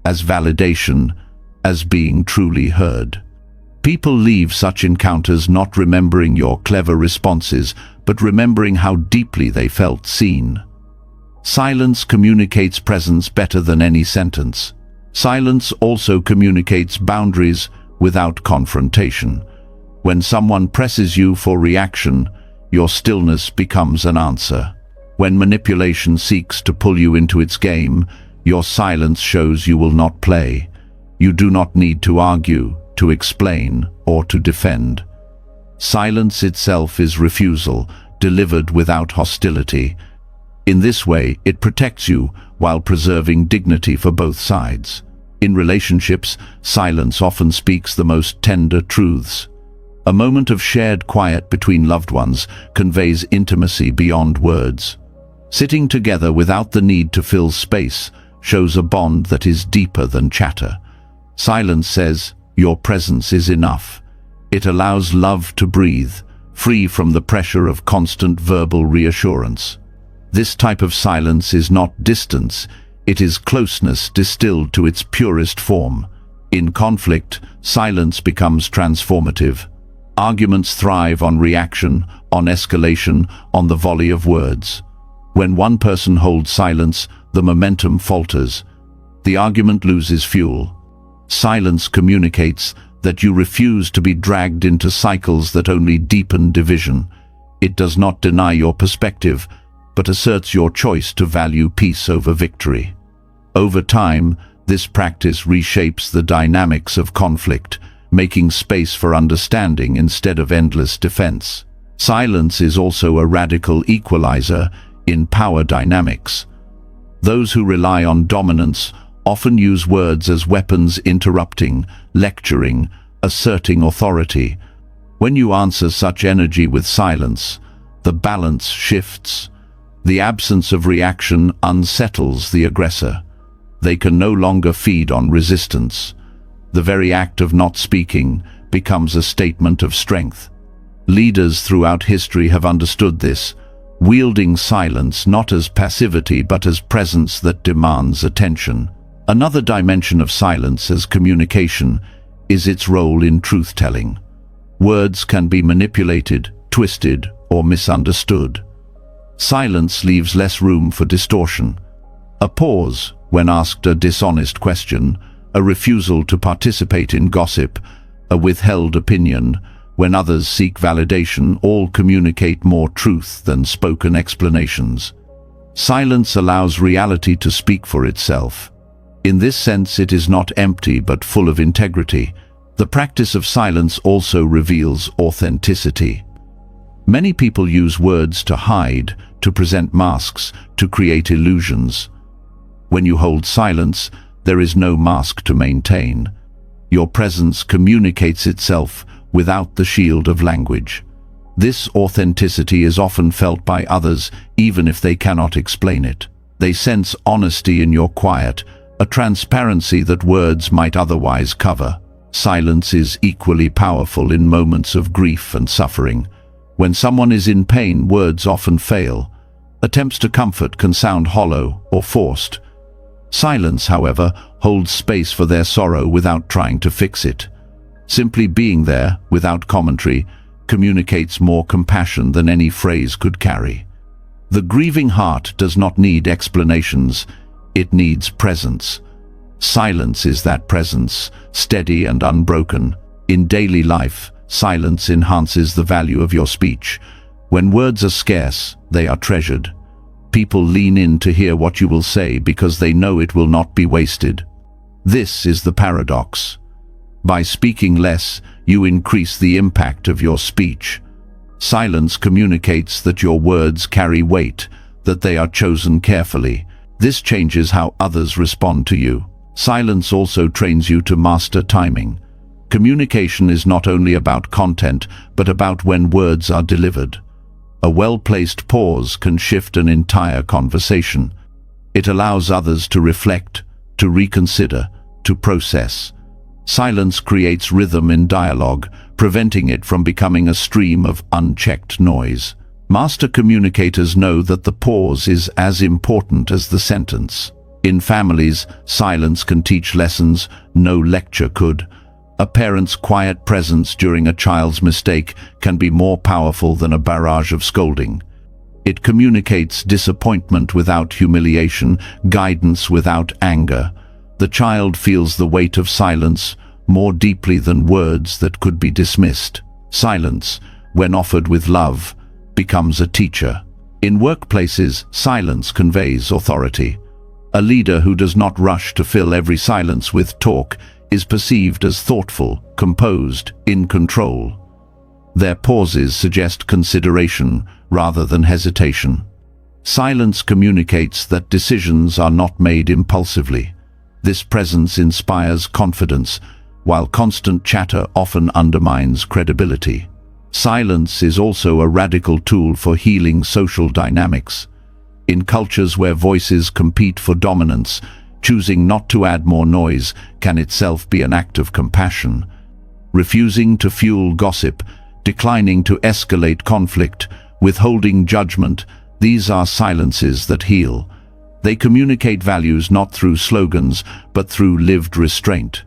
as validation, as being truly heard. People leave such encounters not remembering your clever responses, but remembering how deeply they felt seen. Silence communicates presence better than any sentence. Silence also communicates boundaries without confrontation. When someone presses you for reaction, your stillness becomes an answer. When manipulation seeks to pull you into its game, your silence shows you will not play. You do not need to argue, to explain, or to defend. Silence itself is refusal, delivered without hostility. In this way, it protects you while preserving dignity for both sides. In relationships, silence often speaks the most tender truths. A moment of shared quiet between loved ones conveys intimacy beyond words. Sitting together without the need to fill space shows a bond that is deeper than chatter. Silence says, "Your presence is enough." It allows love to breathe, free from the pressure of constant verbal reassurance. This type of silence is not distance, it is closeness distilled to its purest form. In conflict, silence becomes transformative. Arguments thrive on reaction, on escalation, on the volley of words. When one person holds silence, the momentum falters. The argument loses fuel. Silence communicates that you refuse to be dragged into cycles that only deepen division. It does not deny your perspective, but asserts your choice to value peace over victory. Over time, this practice reshapes the dynamics of conflict, making space for understanding instead of endless defense. Silence is also a radical equalizer in power dynamics. Those who rely on dominance often use words as weapons, interrupting, lecturing, asserting authority. When you answer such energy with silence, the balance shifts. The absence of reaction unsettles the aggressor. They can no longer feed on resistance. The very act of not speaking becomes a statement of strength. Leaders throughout history have understood this, wielding silence not as passivity but as presence that demands attention. Another dimension of silence as communication is its role in truth-telling. Words can be manipulated, twisted, or misunderstood. Silence leaves less room for distortion. A pause, when asked a dishonest question, a refusal to participate in gossip, a withheld opinion. When others seek validation, all communicate more truth than spoken explanations. Silence allows reality to speak for itself. In this sense, it is not empty but full of integrity. The practice of silence also reveals authenticity. Many people use words to hide, to present masks, to create illusions. When you hold silence, there is no mask to maintain. Your presence communicates itself without the shield of language. This authenticity is often felt by others, even if they cannot explain it. They sense honesty in your quiet, a transparency that words might otherwise cover. Silence is equally powerful in moments of grief and suffering. When someone is in pain, words often fail. Attempts to comfort can sound hollow or forced. Silence, however, holds space for their sorrow without trying to fix it. Simply being there, without commentary, communicates more compassion than any phrase could carry. The grieving heart does not need explanations, it needs presence. Silence is that presence, steady and unbroken. In daily life, silence enhances the value of your speech. When words are scarce, they are treasured. People lean in to hear what you will say because they know it will not be wasted. This is the paradox. By speaking less, you increase the impact of your speech. Silence communicates that your words carry weight, that they are chosen carefully. This changes how others respond to you. Silence also trains you to master timing. Communication is not only about content, but about when words are delivered. A well-placed pause can shift an entire conversation. It allows others to reflect, to reconsider, to process. Silence creates rhythm in dialogue, preventing it from becoming a stream of unchecked noise. Master communicators know that the pause is as important as the sentence. In families, silence can teach lessons no lecture could. A parent's quiet presence during a child's mistake can be more powerful than a barrage of scolding. It communicates disappointment without humiliation, guidance without anger. The child feels the weight of silence more deeply than words that could be dismissed. Silence, when offered with love, becomes a teacher. In workplaces, silence conveys authority. A leader who does not rush to fill every silence with talk is perceived as thoughtful, composed, in control. Their pauses suggest consideration rather than hesitation. Silence communicates that decisions are not made impulsively. This presence inspires confidence, while constant chatter often undermines credibility. Silence is also a radical tool for healing social dynamics. In cultures where voices compete for dominance, choosing not to add more noise can itself be an act of compassion. Refusing to fuel gossip, declining to escalate conflict, withholding judgment, these are silences that heal. They communicate values not through slogans, but through lived restraint.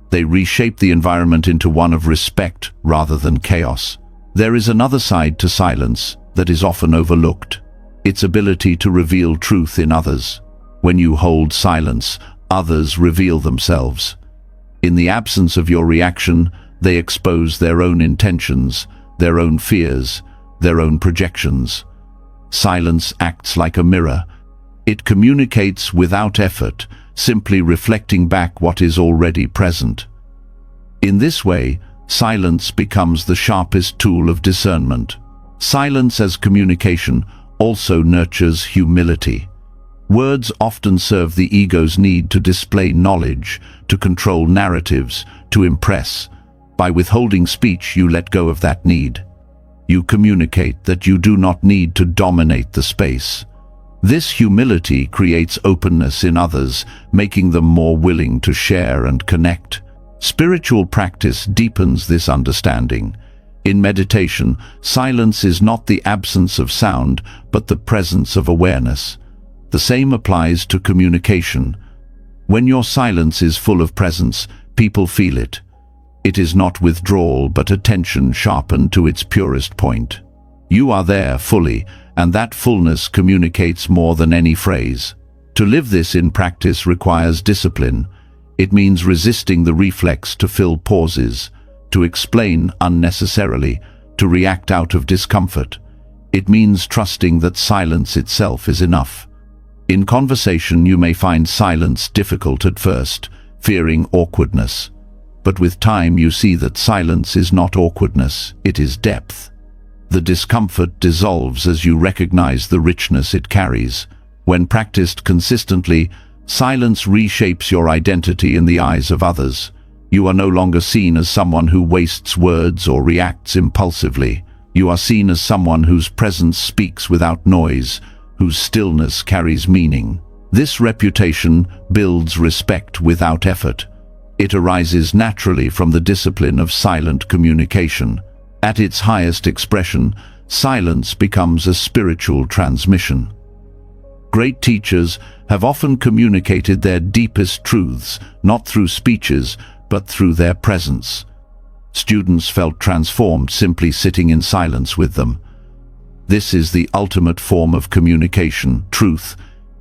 They reshape the environment into one of respect rather than chaos. There is another side to silence that is often overlooked: its ability to reveal truth in others. When you hold silence, others reveal themselves. In the absence of your reaction, they expose their own intentions, their own fears, their own projections. Silence acts like a mirror. It communicates without effort, simply reflecting back what is already present. In this way, silence becomes the sharpest tool of discernment. Silence as communication also nurtures humility. Words often serve the ego's need to display knowledge, to control narratives, to impress. By withholding speech, you let go of that need. You communicate that you do not need to dominate the space. This humility creates openness in others, making them more willing to share and connect. Spiritual practice deepens this understanding. In meditation, silence is not the absence of sound, but the presence of awareness. The same applies to communication. When your silence is full of presence, people feel it. It is not withdrawal, but attention sharpened to its purest point. You are there fully, and that fullness communicates more than any phrase. To live this in practice requires discipline. It means resisting the reflex to fill pauses, to explain unnecessarily, to react out of discomfort. It means trusting that silence itself is enough. In conversation, you may find silence difficult at first, fearing awkwardness. But with time, you see that silence is not awkwardness, it is depth. The discomfort dissolves as you recognize the richness it carries. When practiced consistently, silence reshapes your identity in the eyes of others. You are no longer seen as someone who wastes words or reacts impulsively. You are seen as someone whose presence speaks without noise, whose stillness carries meaning. This reputation builds respect without effort. It arises naturally from the discipline of silent communication. At its highest expression, silence becomes a spiritual transmission. Great teachers have often communicated their deepest truths, not through speeches, but through their presence. Students felt transformed simply sitting in silence with them. This is the ultimate form of communication, truth,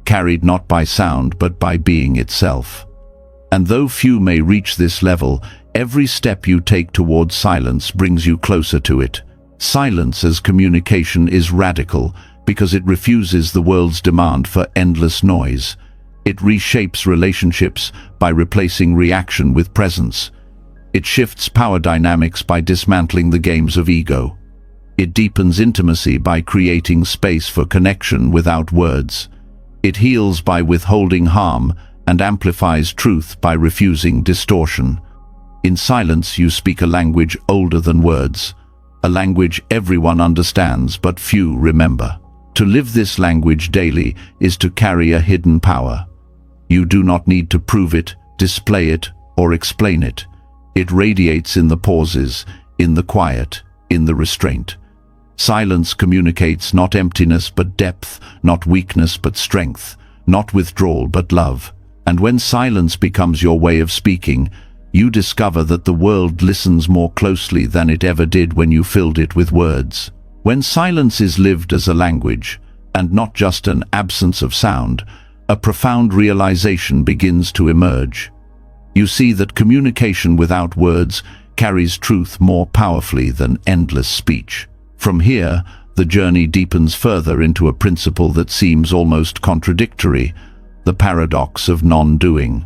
carried not by sound but by being itself. And though few may reach this level, every step you take towards silence brings you closer to it. Silence as communication is radical because it refuses the world's demand for endless noise. It reshapes relationships by replacing reaction with presence. It shifts power dynamics by dismantling the games of ego. It deepens intimacy by creating space for connection without words. It heals by withholding harm and amplifies truth by refusing distortion. In silence, you speak a language older than words, a language everyone understands but few remember. To live this language daily is to carry a hidden power. You do not need to prove it, display it, or explain it. It radiates in the pauses, in the quiet, in the restraint. Silence communicates not emptiness but depth, not weakness but strength, not withdrawal but love. And when silence becomes your way of speaking, you discover that the world listens more closely than it ever did when you filled it with words. When silence is lived as a language, and not just an absence of sound, a profound realization begins to emerge. You see that communication without words carries truth more powerfully than endless speech. From here, the journey deepens further into a principle that seems almost contradictory, the paradox of non-doing.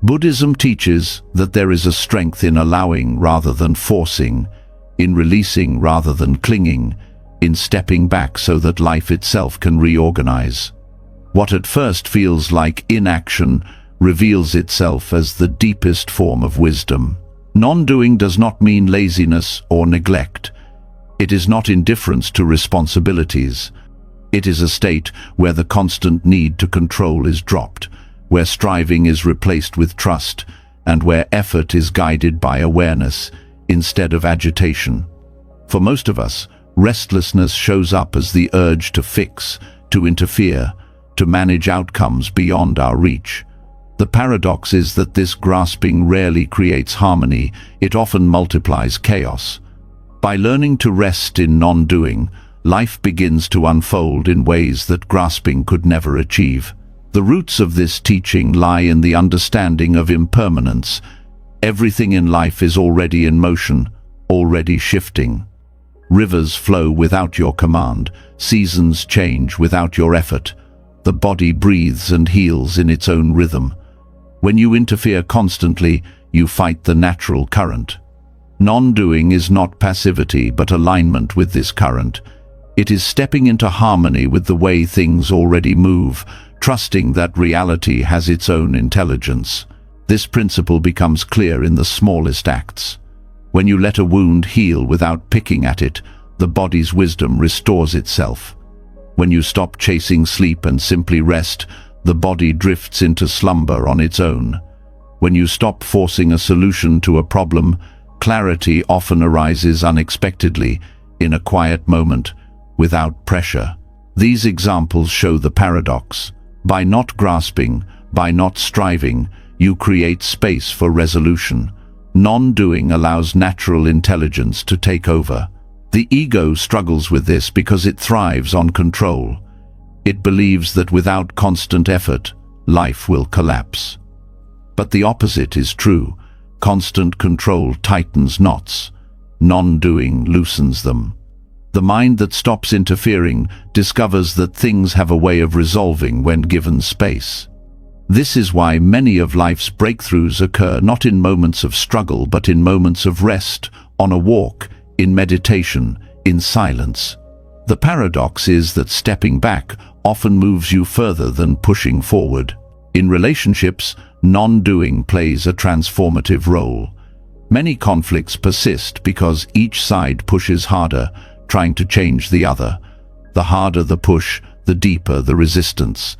Buddhism teaches that there is a strength in allowing rather than forcing, in releasing rather than clinging, in stepping back so that life itself can reorganize. What at first feels like inaction reveals itself as the deepest form of wisdom. Non-doing does not mean laziness or neglect. It is not indifference to responsibilities. It is a state where the constant need to control is dropped, where striving is replaced with trust, and where effort is guided by awareness instead of agitation. For most of us, restlessness shows up as the urge to fix, to interfere, to manage outcomes beyond our reach. The paradox is that this grasping rarely creates harmony, it often multiplies chaos. By learning to rest in non-doing, life begins to unfold in ways that grasping could never achieve. The roots of this teaching lie in the understanding of impermanence. Everything in life is already in motion, already shifting. Rivers flow without your command, seasons change without your effort. The body breathes and heals in its own rhythm. When you interfere constantly, you fight the natural current. Non-doing is not passivity but alignment with this current. It is stepping into harmony with the way things already move, trusting that reality has its own intelligence. This principle becomes clear in the smallest acts. When you let a wound heal without picking at it, the body's wisdom restores itself. When you stop chasing sleep and simply rest, the body drifts into slumber on its own. When you stop forcing a solution to a problem, clarity often arises unexpectedly, in a quiet moment, without pressure. These examples show the paradox. By not grasping, by not striving, you create space for resolution. Non-doing allows natural intelligence to take over. The ego struggles with this because it thrives on control. It believes that without constant effort, life will collapse. But the opposite is true. Constant control tightens knots. Non-doing loosens them. The mind that stops interfering discovers that things have a way of resolving when given space. This is why many of life's breakthroughs occur not in moments of struggle but in moments of rest, on a walk, in meditation, in silence. The paradox is that stepping back often moves you further than pushing forward. In relationships, non-doing plays a transformative role. Many conflicts persist because each side pushes harder, trying to change the other. The harder the push, the deeper the resistance.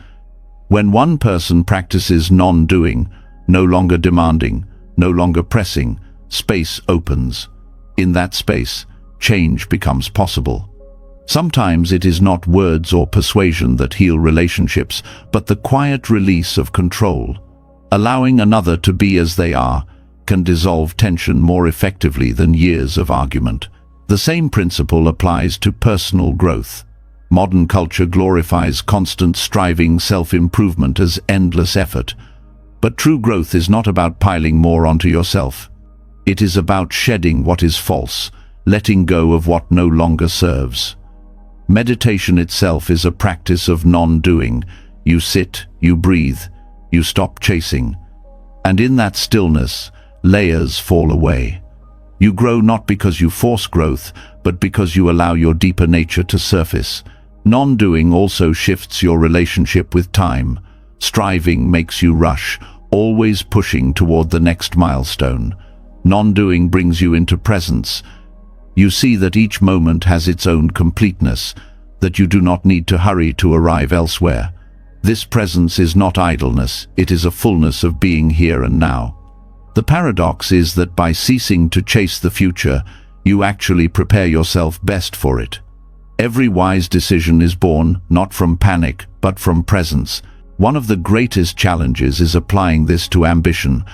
When one person practices non-doing, no longer demanding, no longer pressing, space opens. In that space, change becomes possible. Sometimes it is not words or persuasion that heal relationships, but the quiet release of control. Allowing another to be as they are can dissolve tension more effectively than years of argument. The same principle applies to personal growth. Modern culture glorifies constant striving, self-improvement as endless effort. But true growth is not about piling more onto yourself. It is about shedding what is false, letting go of what no longer serves. Meditation itself is a practice of non-doing. You sit, you breathe, you stop chasing. And in that stillness, layers fall away. You grow not because you force growth, but because you allow your deeper nature to surface. Non-doing also shifts your relationship with time. Striving makes you rush, always pushing toward the next milestone. Non-doing brings you into presence. You see that each moment has its own completeness, that you do not need to hurry to arrive elsewhere. This presence is not idleness, it is a fullness of being here and now. The paradox is that by ceasing to chase the future, you actually prepare yourself best for it. Every wise decision is born not from panic, but from presence. One of the greatest challenges is applying this to ambition.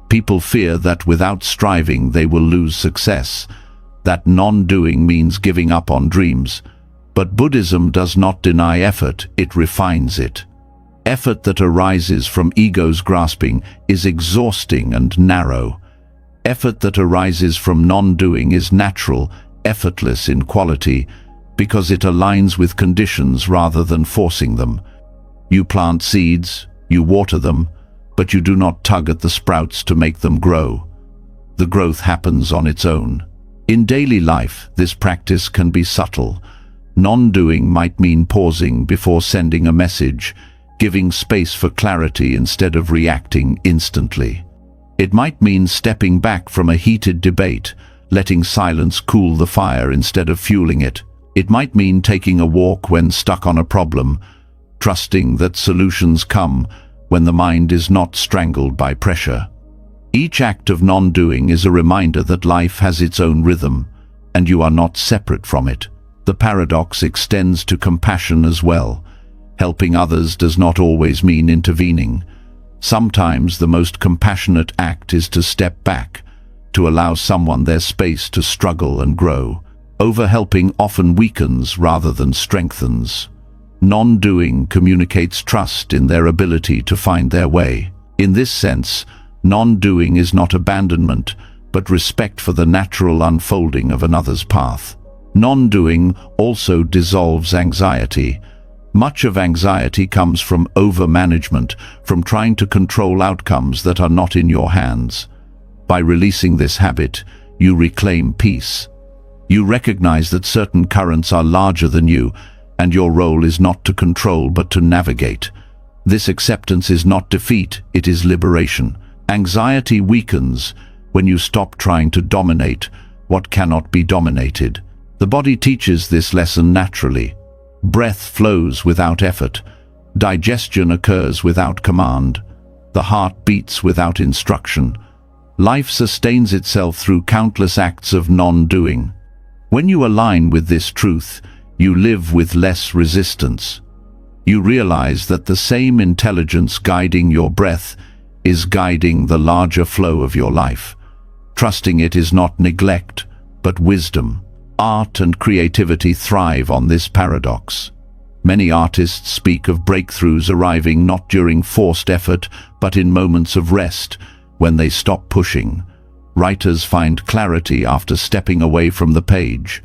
People fear that without striving they will lose success. That non-doing means giving up on dreams. But Buddhism does not deny effort, it refines it. Effort that arises from ego's grasping is exhausting and narrow. Effort that arises from non-doing is natural, effortless in quality, because it aligns with conditions rather than forcing them. You plant seeds, you water them, but you do not tug at the sprouts to make them grow. The growth happens on its own. In daily life, this practice can be subtle. Non-doing might mean pausing before sending a message, giving space for clarity instead of reacting instantly. It might mean stepping back from a heated debate, letting silence cool the fire instead of fueling it. It might mean taking a walk when stuck on a problem, trusting that solutions come when the mind is not strangled by pressure. Each act of non-doing is a reminder that life has its own rhythm, and you are not separate from it. The paradox extends to compassion as well. Helping others does not always mean intervening. Sometimes the most compassionate act is to step back, to allow someone their space to struggle and grow. Overhelping often weakens rather than strengthens. Non-doing communicates trust in their ability to find their way. In this sense, non-doing is not abandonment, but respect for the natural unfolding of another's path. Non-doing also dissolves anxiety. Much of anxiety comes from over-management, from trying to control outcomes that are not in your hands. By releasing this habit, you reclaim peace. You recognize that certain currents are larger than you, and your role is not to control but to navigate. This acceptance is not defeat, it is liberation. Anxiety weakens when you stop trying to dominate what cannot be dominated. The body teaches this lesson naturally. Breath flows without effort. Digestion occurs without command. The heart beats without instruction. Life sustains itself through countless acts of non-doing. When you align with this truth, you live with less resistance. You realize that the same intelligence guiding your breath is guiding the larger flow of your life. Trusting it is not neglect, but wisdom. Art and creativity thrive on this paradox. Many artists speak of breakthroughs arriving not during forced effort, but in moments of rest, when they stop pushing. Writers find clarity after stepping away from the page.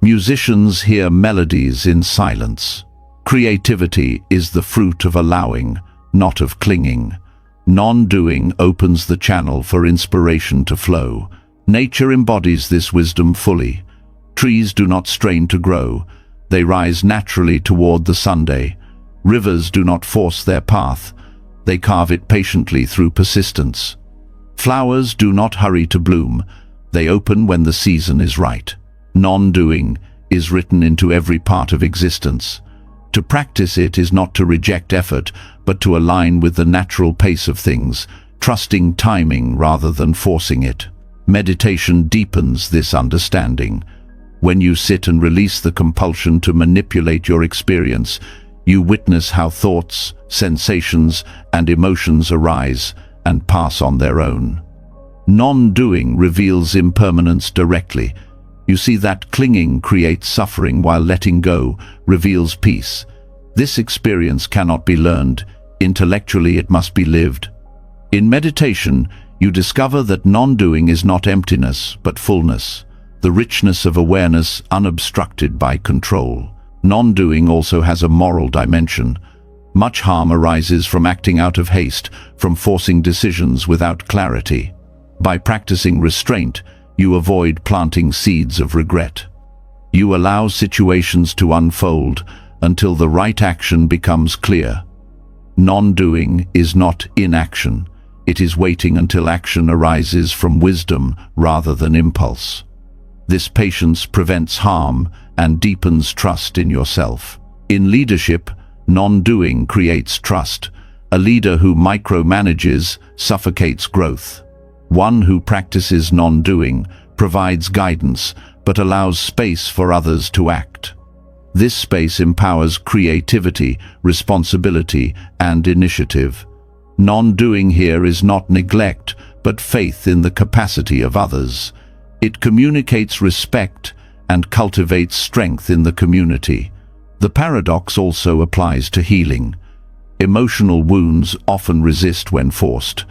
Musicians hear melodies in silence. Creativity is the fruit of allowing, not of clinging. Non-doing opens the channel for inspiration to flow. Nature embodies this wisdom fully. Trees do not strain to grow. They rise naturally toward the sunday. Rivers do not force their path. They carve it patiently through persistence. Flowers do not hurry to bloom. They open when the season is right. Non-doing is written into every part of existence. To practice it is not to reject effort, but to align with the natural pace of things, trusting timing rather than forcing it. Meditation deepens this understanding. When you sit and release the compulsion to manipulate your experience, you witness how thoughts, sensations, and emotions arise and pass on their own. Non-doing reveals impermanence directly. You see that clinging creates suffering while letting go reveals peace. This experience cannot be learned. Intellectually, it must be lived. In meditation, you discover that non-doing is not emptiness, but fullness, the richness of awareness unobstructed by control. Non-doing also has a moral dimension. Much harm arises from acting out of haste, from forcing decisions without clarity. By practicing restraint, you avoid planting seeds of regret. You allow situations to unfold until the right action becomes clear. Non-doing is not inaction. It is waiting until action arises from wisdom rather than impulse. This patience prevents harm and deepens trust in yourself. In leadership, non-doing creates trust. A leader who micromanages suffocates growth. One who practices non-doing provides guidance, but allows space for others to act. This space empowers creativity, responsibility, and initiative. Non-doing here is not neglect, but faith in the capacity of others. It communicates respect and cultivates strength in the community. The paradox also applies to healing. Emotional wounds often resist when forced.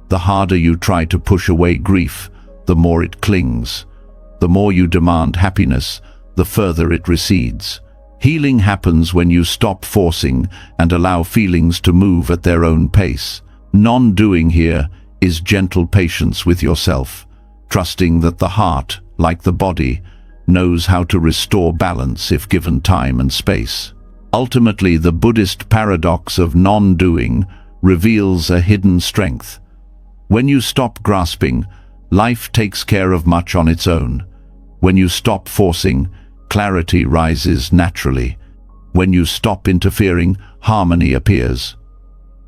The harder you try to push away grief, the more it clings. The more you demand happiness, the further it recedes. Healing happens when you stop forcing and allow feelings to move at their own pace. Non-doing here is gentle patience with yourself, trusting that the heart, like the body, knows how to restore balance if given time and space. Ultimately, the Buddhist paradox of non-doing reveals a hidden strength. When you stop grasping, life takes care of much on its own. When you stop forcing, clarity rises naturally. When you stop interfering, harmony appears.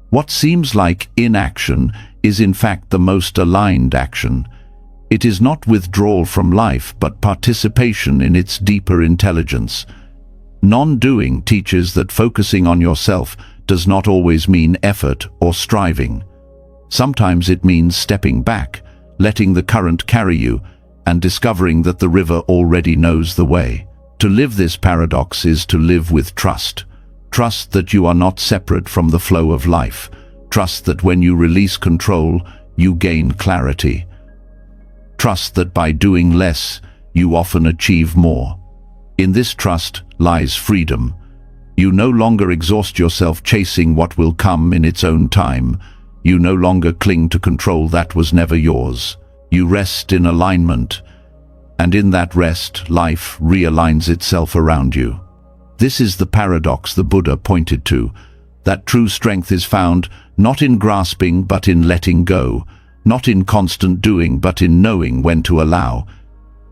What seems like inaction is in fact the most aligned action. It is not withdrawal from life, but participation in its deeper intelligence. Non-doing teaches that focusing on yourself does not always mean effort or striving. Sometimes it means stepping back, letting the current carry you, and discovering that the river already knows the way. To live this paradox is to live with trust. Trust that you are not separate from the flow of life. Trust that when you release control, you gain clarity. Trust that by doing less, you often achieve more. In this trust lies freedom. You no longer exhaust yourself chasing what will come in its own time. You no longer cling to control that was never yours. You rest in alignment, and in that rest, life realigns itself around you. This is the paradox the Buddha pointed to, that true strength is found not in grasping but in letting go, not in constant doing but in knowing when to allow.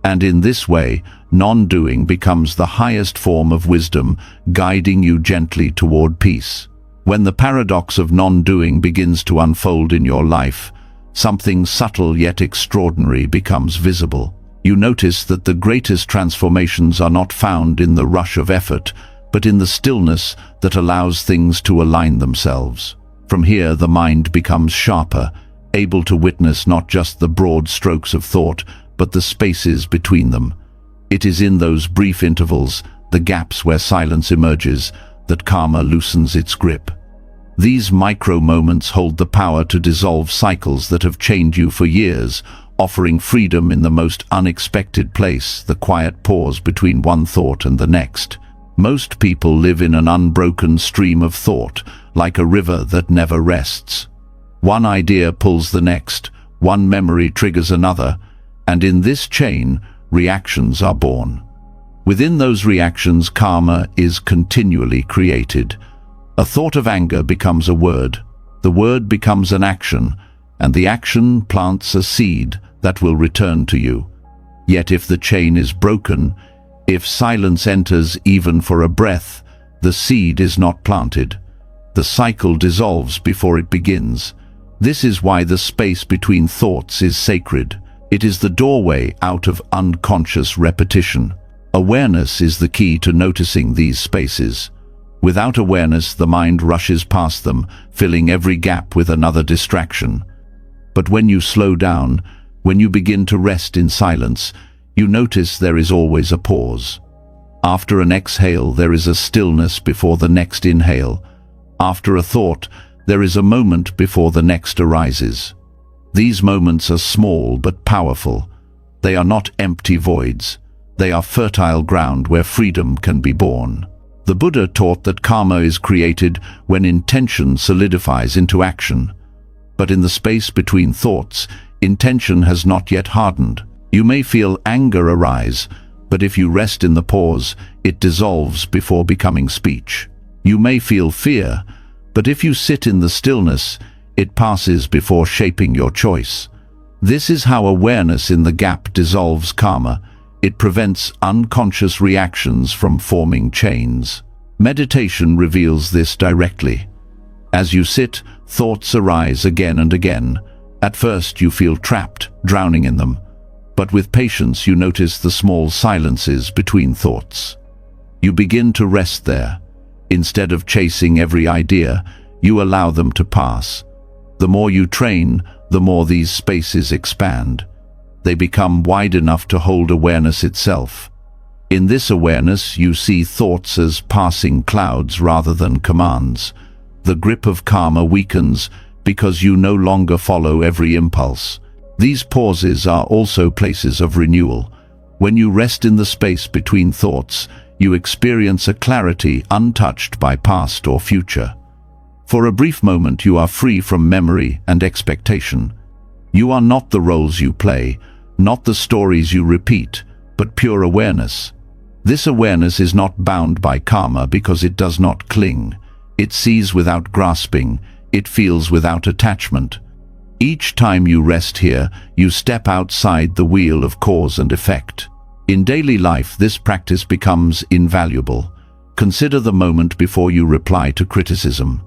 And in this way, non-doing becomes the highest form of wisdom, guiding you gently toward peace. When the paradox of non-doing begins to unfold in your life, something subtle yet extraordinary becomes visible. You notice that the greatest transformations are not found in the rush of effort, but in the stillness that allows things to align themselves. From here, the mind becomes sharper, able to witness not just the broad strokes of thought, but the spaces between them. It is in those brief intervals, the gaps where silence emerges, that karma loosens its grip. These micro-moments hold the power to dissolve cycles that have chained you for years, offering freedom in the most unexpected place, the quiet pause between one thought and the next. Most people live in an unbroken stream of thought, like a river that never rests. One idea pulls the next, one memory triggers another, and in this chain, reactions are born. Within those reactions, karma is continually created. A thought of anger becomes a word, the word becomes an action, and the action plants a seed that will return to you. Yet if the chain is broken, if silence enters even for a breath, the seed is not planted. The cycle dissolves before it begins. This is why the space between thoughts is sacred. It is the doorway out of unconscious repetition. Awareness is the key to noticing these spaces. Without awareness, the mind rushes past them, filling every gap with another distraction. But when you slow down, when you begin to rest in silence, you notice there is always a pause. After an exhale, there is a stillness before the next inhale. After a thought, there is a moment before the next arises. These moments are small but powerful. They are not empty voids. They are fertile ground where freedom can be born. The Buddha taught that karma is created when intention solidifies into action. But in the space between thoughts, intention has not yet hardened. You may feel anger arise, but if you rest in the pause, it dissolves before becoming speech. You may feel fear, but if you sit in the stillness, it passes before shaping your choice. This is how awareness in the gap dissolves karma. It prevents unconscious reactions from forming chains. Meditation reveals this directly. As you sit, thoughts arise again and again. At first you feel trapped, drowning in them. But with patience you notice the small silences between thoughts. You begin to rest there. Instead of chasing every idea, you allow them to pass. The more you train, the more these spaces expand. They become wide enough to hold awareness itself. In this awareness, you see thoughts as passing clouds rather than commands. The grip of karma weakens because you no longer follow every impulse. These pauses are also places of renewal. When you rest in the space between thoughts, you experience a clarity untouched by past or future. For a brief moment, you are free from memory and expectation. You are not the roles you play, not the stories you repeat, but pure awareness. This awareness is not bound by karma because it does not cling. It sees without grasping, it feels without attachment. Each time you rest here, you step outside the wheel of cause and effect. In daily life, this practice becomes invaluable. Consider the moment before you reply to criticism.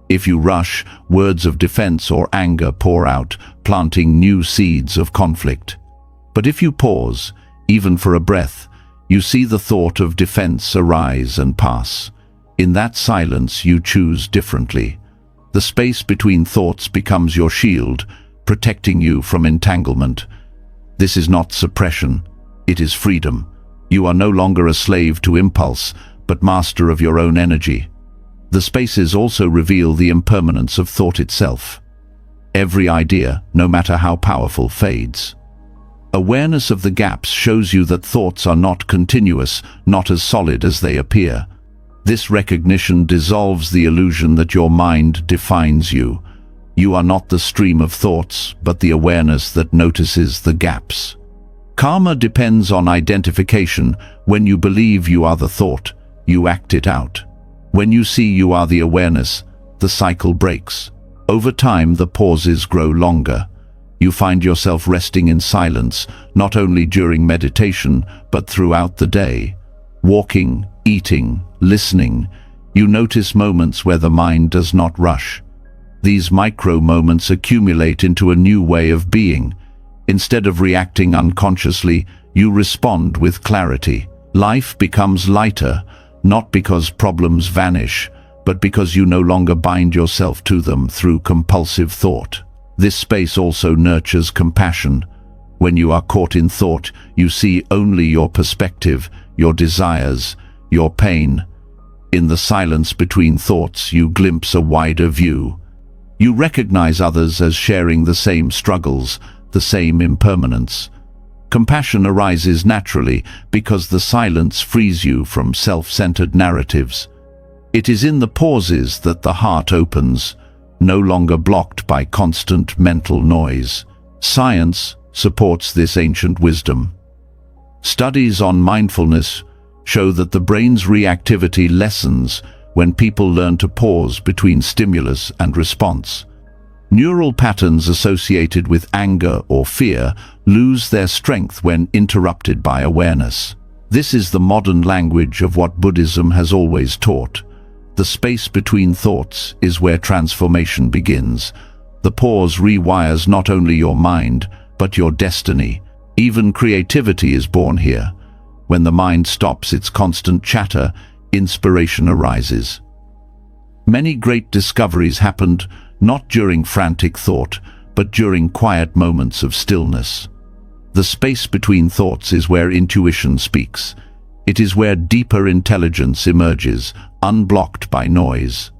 If you rush, words of defense or anger pour out, planting new seeds of conflict. But if you pause, even for a breath, you see the thought of defense arise and pass. In that silence, you choose differently. The space between thoughts becomes your shield, protecting you from entanglement. This is not suppression, it is freedom. You are no longer a slave to impulse, but master of your own energy. The spaces also reveal the impermanence of thought itself. Every idea, no matter how powerful, fades. Awareness of the gaps shows you that thoughts are not continuous, not as solid as they appear. This recognition dissolves the illusion that your mind defines you. You are not the stream of thoughts, but the awareness that notices the gaps. Karma depends on identification. When you believe you are the thought, you act it out. When you see you are the awareness, the cycle breaks. Over time, the pauses grow longer. You find yourself resting in silence, not only during meditation, but throughout the day. Walking, eating, listening, you notice moments where the mind does not rush. These micro-moments accumulate into a new way of being. Instead of reacting unconsciously, you respond with clarity. Life becomes lighter, not because problems vanish, but because you no longer bind yourself to them through compulsive thought. This space also nurtures compassion. When you are caught in thought, you see only your perspective, your desires, your pain. In the silence between thoughts, you glimpse a wider view. You recognize others as sharing the same struggles, the same impermanence. Compassion arises naturally because the silence frees you from self-centered narratives. It is in the pauses that the heart opens, no longer blocked by constant mental noise. Science supports this ancient wisdom. Studies on mindfulness show that the brain's reactivity lessens when people learn to pause between stimulus and response. Neural patterns associated with anger or fear lose their strength when interrupted by awareness. This is the modern language of what Buddhism has always taught. The space between thoughts is where transformation begins. The pause rewires not only your mind, but your destiny. Even creativity is born here. When the mind stops its constant chatter, inspiration arises. Many great discoveries happened not during frantic thought, but during quiet moments of stillness. The space between thoughts is where intuition speaks. It is where deeper intelligence emerges, unblocked by noise.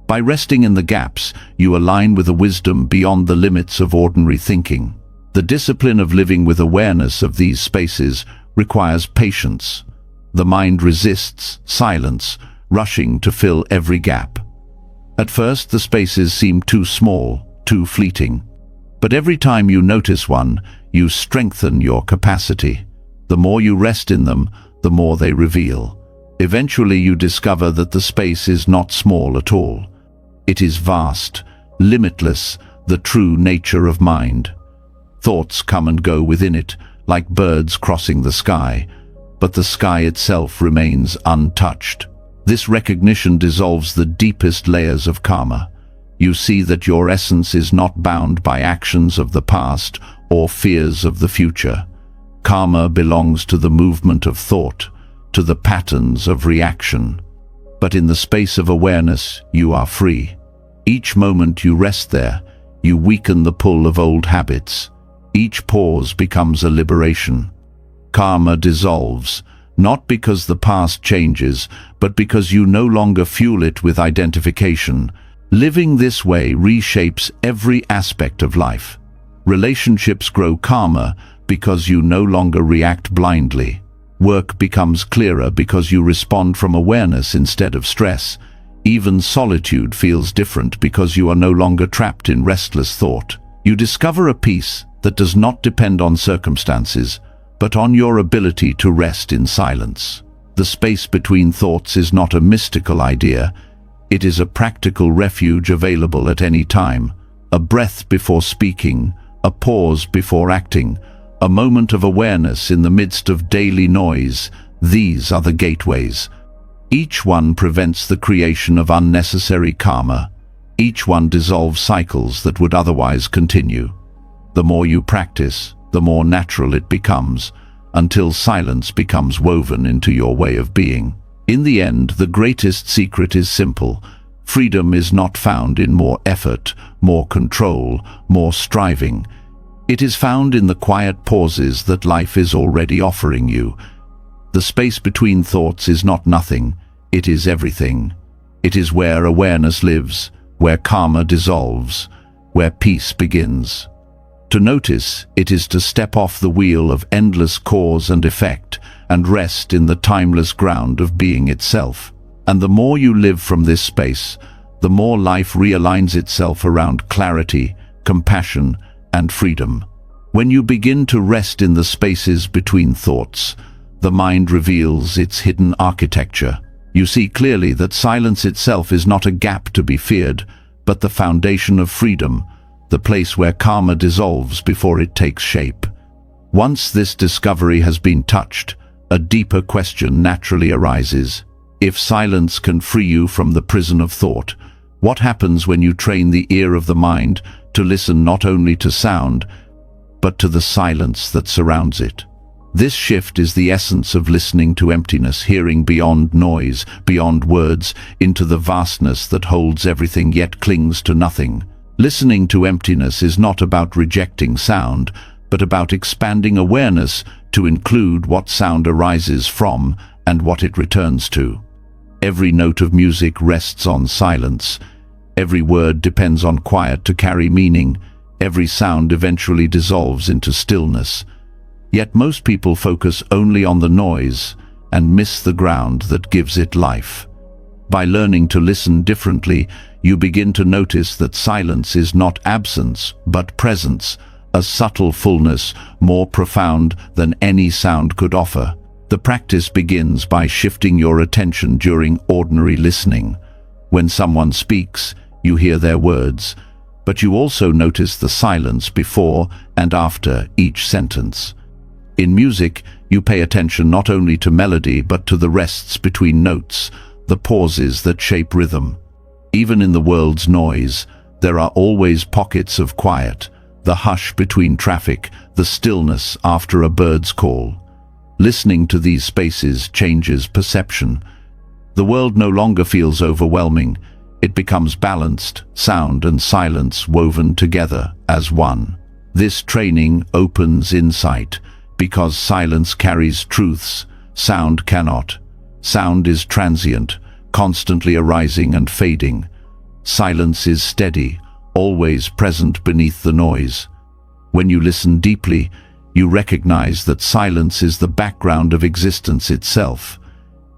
By resting in the gaps, you align with a wisdom beyond the limits of ordinary thinking. The discipline of living with awareness of these spaces requires patience. The mind resists silence, rushing to fill every gap. At first, the spaces seem too small, too fleeting. But every time you notice one, you strengthen your capacity. The more you rest in them, the more they reveal. Eventually, you discover that the space is not small at all. It is vast, limitless, the true nature of mind. Thoughts come and go within it, like birds crossing the sky, but the sky itself remains untouched. This recognition dissolves the deepest layers of karma. You see that your essence is not bound by actions of the past or fears of the future. Karma belongs to the movement of thought, to the patterns of reaction. But in the space of awareness, you are free. Each moment you rest there, you weaken the pull of old habits. Each pause becomes a liberation. Karma dissolves, not because the past changes, but because you no longer fuel it with identification. Living this way reshapes every aspect of life. Relationships grow calmer because you no longer react blindly. Work becomes clearer because you respond from awareness instead of stress. Even solitude feels different because you are no longer trapped in restless thought. You discover a peace that does not depend on circumstances, but on your ability to rest in silence. The space between thoughts is not a mystical idea. It is a practical refuge available at any time. A breath before speaking, a pause before acting, a moment of awareness in the midst of daily noise. These are the gateways. Each one prevents the creation of unnecessary karma. Each one dissolves cycles that would otherwise continue. The more you practice, the more natural it becomes, until silence becomes woven into your way of being. In the end, the greatest secret is simple. Freedom is not found in more effort, more control, more striving. It is found in the quiet pauses that life is already offering you. The space between thoughts is not nothing, it is everything. It is where awareness lives, where karma dissolves, where peace begins. To notice it is to step off the wheel of endless cause and effect and rest in the timeless ground of being itself. And the more you live from this space, the more life realigns itself around clarity, compassion, and freedom. When you begin to rest in the spaces between thoughts, the mind reveals its hidden architecture. You see clearly that silence itself is not a gap to be feared, but the foundation of freedom, the place where karma dissolves before it takes shape. Once this discovery has been touched, a deeper question naturally arises. If silence can free you from the prison of thought, what happens when you train the ear of the mind to listen not only to sound, but to the silence that surrounds it? This shift is the essence of listening to emptiness, hearing beyond noise, beyond words, into the vastness that holds everything yet clings to nothing. Listening to emptiness is not about rejecting sound, but about expanding awareness to include what sound arises from and what it returns to. Every note of music rests on silence. Every word depends on quiet to carry meaning. Every sound eventually dissolves into stillness. Yet most people focus only on the noise and miss the ground that gives it life. By learning to listen differently, you begin to notice that silence is not absence, but presence, a subtle fullness more profound than any sound could offer. The practice begins by shifting your attention during ordinary listening. When someone speaks, you hear their words, but you also notice the silence before and after each sentence. In music, you pay attention not only to melody but to the rests between notes, the pauses that shape rhythm. Even in the world's noise, there are always pockets of quiet, the hush between traffic, the stillness after a bird's call. Listening to these spaces changes perception. The world no longer feels overwhelming. It becomes balanced, sound and silence woven together as one. This training opens insight, because silence carries truths, sound cannot. Sound is transient, constantly arising and fading. Silence is steady, always present beneath the noise. When you listen deeply, you recognize that silence is the background of existence itself.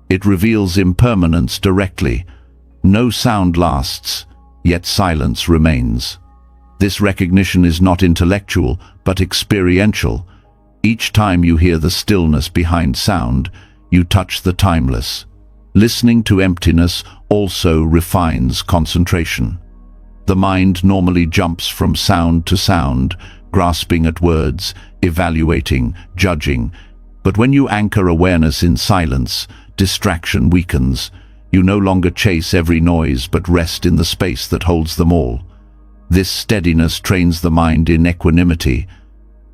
It reveals impermanence directly. No sound lasts, yet silence remains. This recognition is not intellectual, but experiential. Each time you hear the stillness behind sound, you touch the timeless. Listening to emptiness also refines concentration. The mind normally jumps from sound to sound, grasping at words, evaluating, judging. But when you anchor awareness in silence, distraction weakens. You no longer chase every noise but rest in the space that holds them all. This steadiness trains the mind in equanimity.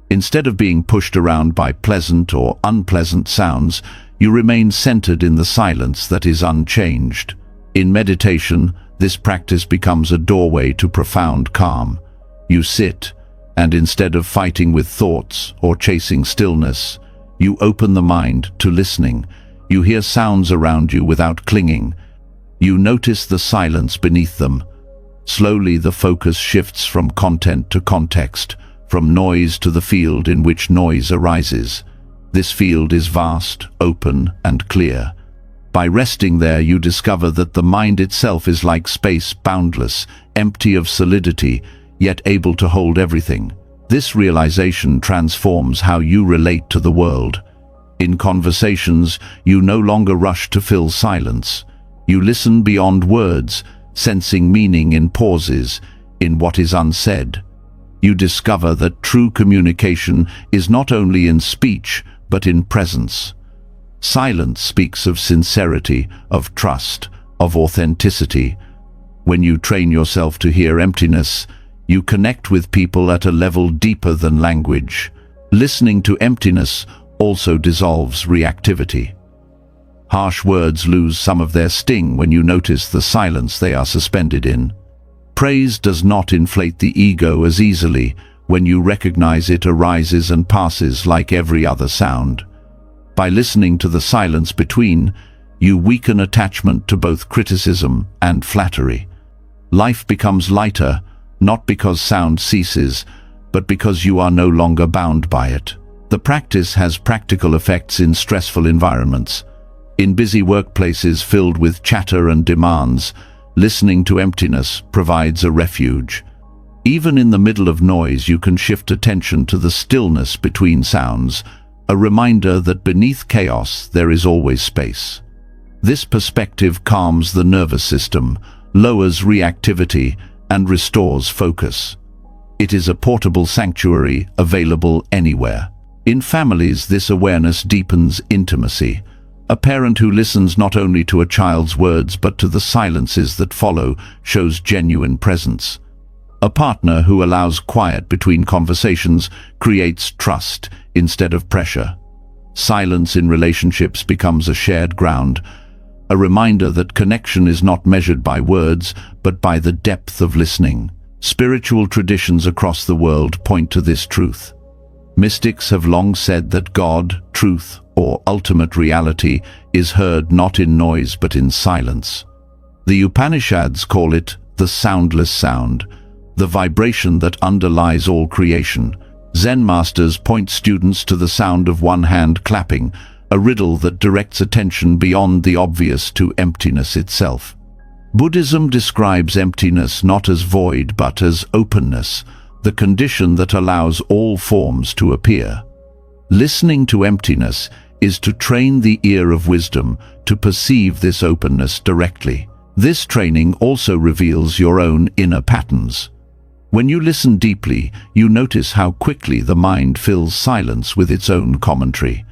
Instead of being pushed around by pleasant or unpleasant sounds, you remain centered in the silence that is unchanged. In meditation, this practice becomes a doorway to profound calm. You sit, and instead of fighting with thoughts or chasing stillness, you open the mind to listening. You hear sounds around you without clinging. You notice the silence beneath them. Slowly the focus shifts from content to context, from noise to the field in which noise arises. This field is vast, open, and clear. By resting there, you discover that the mind itself is like space, boundless, empty of solidity, yet able to hold everything. This realization transforms how you relate to the world. In conversations, you no longer rush to fill silence. You listen beyond words, sensing meaning in pauses, in what is unsaid. You discover that true communication is not only in speech, but in presence. Silence speaks of sincerity, of trust, of authenticity. When you train yourself to hear emptiness, you connect with people at a level deeper than language. Listening to emptiness also dissolves reactivity. Harsh words lose some of their sting when you notice the silence they are suspended in. Praise does not inflate the ego as easily. When you recognize it arises and passes like every other sound. By listening to the silence between, you weaken attachment to both criticism and flattery. Life becomes lighter, not because sound ceases, but because you are no longer bound by it. The practice has practical effects in stressful environments. In busy workplaces filled with chatter and demands, listening to emptiness provides a refuge. Even in the middle of noise, you can shift attention to the stillness between sounds, a reminder that beneath chaos there is always space. This perspective calms the nervous system, lowers reactivity, and restores focus. It is a portable sanctuary available anywhere. In families, this awareness deepens intimacy. A parent who listens not only to a child's words but to the silences that follow shows genuine presence. A partner who allows quiet between conversations creates trust instead of pressure. Silence in relationships becomes a shared ground, a reminder that connection is not measured by words but by the depth of listening. Spiritual traditions across the world point to this truth. Mystics have long said that God, truth, or ultimate reality, is heard not in noise but in silence. The Upanishads call it the soundless sound, the vibration that underlies all creation. Zen masters point students to the sound of one hand clapping, a riddle that directs attention beyond the obvious to emptiness itself. Buddhism describes emptiness not as void but as openness, the condition that allows all forms to appear. Listening to emptiness is to train the ear of wisdom to perceive this openness directly. This training also reveals your own inner patterns. When you listen deeply, you notice how quickly the mind fills silence with its own commentary.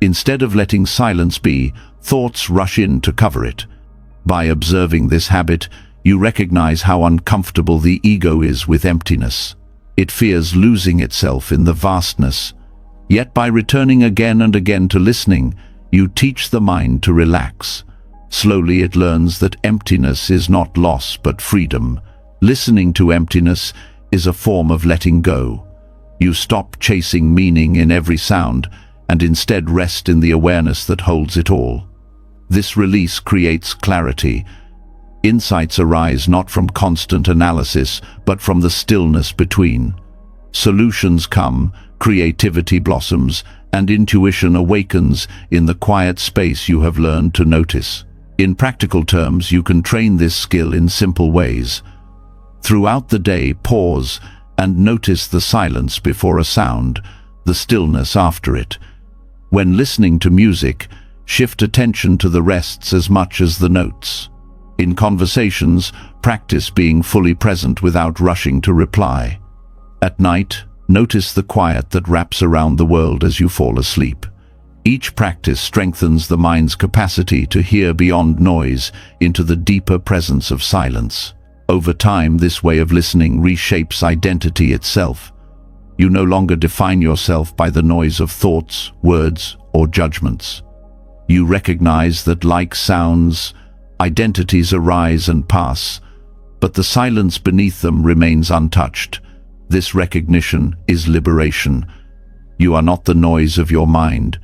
Instead of letting silence be, thoughts rush in to cover it. By observing this habit, you recognize how uncomfortable the ego is with emptiness. It fears losing itself in the vastness. Yet by returning again and again to listening, you teach the mind to relax. Slowly it learns that emptiness is not loss but freedom. Listening to emptiness is a form of letting go. You stop chasing meaning in every sound and instead rest in the awareness that holds it all. This release creates clarity. Insights arise not from constant analysis, but from the stillness between. Solutions come, creativity blossoms, and intuition awakens in the quiet space you have learned to notice. In practical terms, you can train this skill in simple ways. Throughout the day, pause and notice the silence before a sound, the stillness after it. When listening to music, shift attention to the rests as much as the notes. In conversations, practice being fully present without rushing to reply. At night, notice the quiet that wraps around the world as you fall asleep. Each practice strengthens the mind's capacity to hear beyond noise into the deeper presence of silence. Over time, this way of listening reshapes identity itself. You no longer define yourself by the noise of thoughts, words, or judgments. You recognize that, like sounds, identities arise and pass, but the silence beneath them remains untouched. This recognition is liberation. You are not the noise of your mind.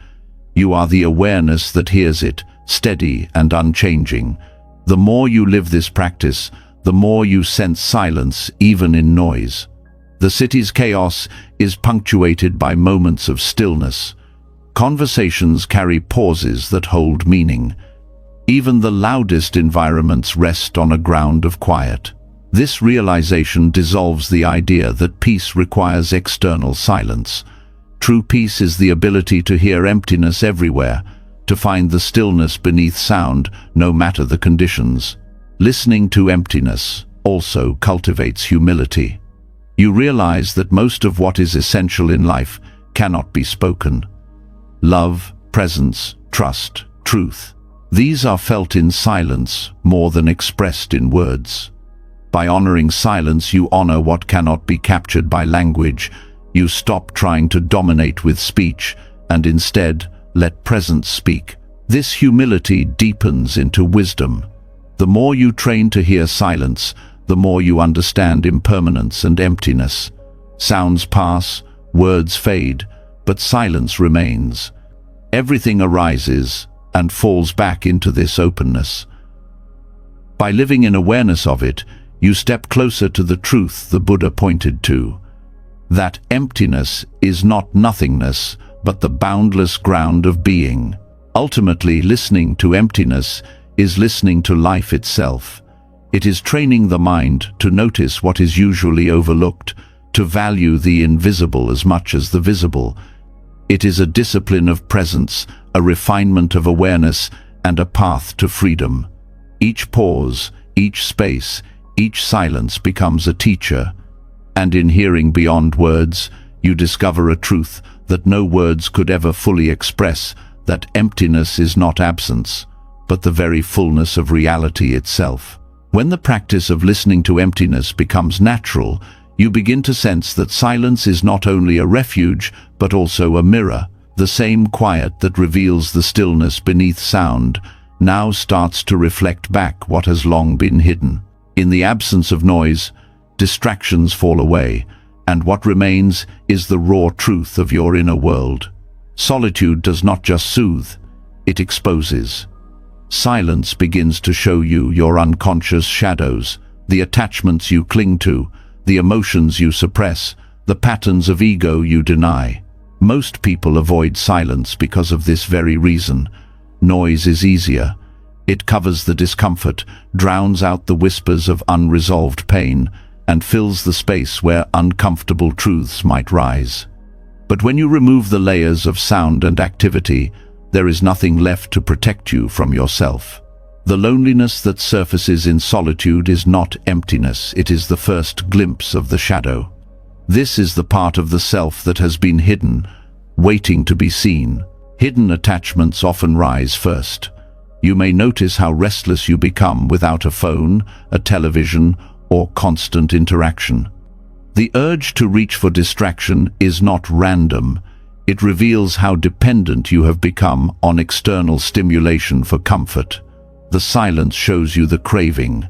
You are the awareness that hears it, steady and unchanging. The more you live this practice, the more you sense silence even in noise. The city's chaos is punctuated by moments of stillness. Conversations carry pauses that hold meaning. Even the loudest environments rest on a ground of quiet. This realization dissolves the idea that peace requires external silence. True peace is the ability to hear emptiness everywhere, to find the stillness beneath sound, no matter the conditions. Listening to emptiness also cultivates humility. You realize that most of what is essential in life cannot be spoken. Love, presence, trust, truth. These are felt in silence more than expressed in words. By honoring silence, you honor what cannot be captured by language. You stop trying to dominate with speech and instead let presence speak. This humility deepens into wisdom. The more you train to hear silence, the more you understand impermanence and emptiness. Sounds pass, words fade, but silence remains. Everything arises and falls back into this openness. By living in awareness of it, you step closer to the truth the Buddha pointed to. That emptiness is not nothingness, but the boundless ground of being. Ultimately, listening to emptiness is listening to life itself. It is training the mind to notice what is usually overlooked, to value the invisible as much as the visible. It is a discipline of presence, a refinement of awareness, and a path to freedom. Each pause, each space, each silence becomes a teacher, and in hearing beyond words, you discover a truth that no words could ever fully express, that emptiness is not absence, but the very fullness of reality itself. When the practice of listening to emptiness becomes natural, you begin to sense that silence is not only a refuge, but also a mirror. The same quiet that reveals the stillness beneath sound now starts to reflect back what has long been hidden. In the absence of noise, distractions fall away, and what remains is the raw truth of your inner world. Solitude does not just soothe, it exposes. Silence begins to show you your unconscious shadows, the attachments you cling to, the emotions you suppress, the patterns of ego you deny. Most people avoid silence because of this very reason. Noise is easier. It covers the discomfort, drowns out the whispers of unresolved pain, and fills the space where uncomfortable truths might rise. But when you remove the layers of sound and activity, there is nothing left to protect you from yourself. The loneliness that surfaces in solitude is not emptiness, it is the first glimpse of the shadow. This is the part of the self that has been hidden, waiting to be seen. Hidden attachments often rise first. You may notice how restless you become without a phone, a television, or constant interaction. The urge to reach for distraction is not random. It reveals how dependent you have become on external stimulation for comfort. The silence shows you the craving.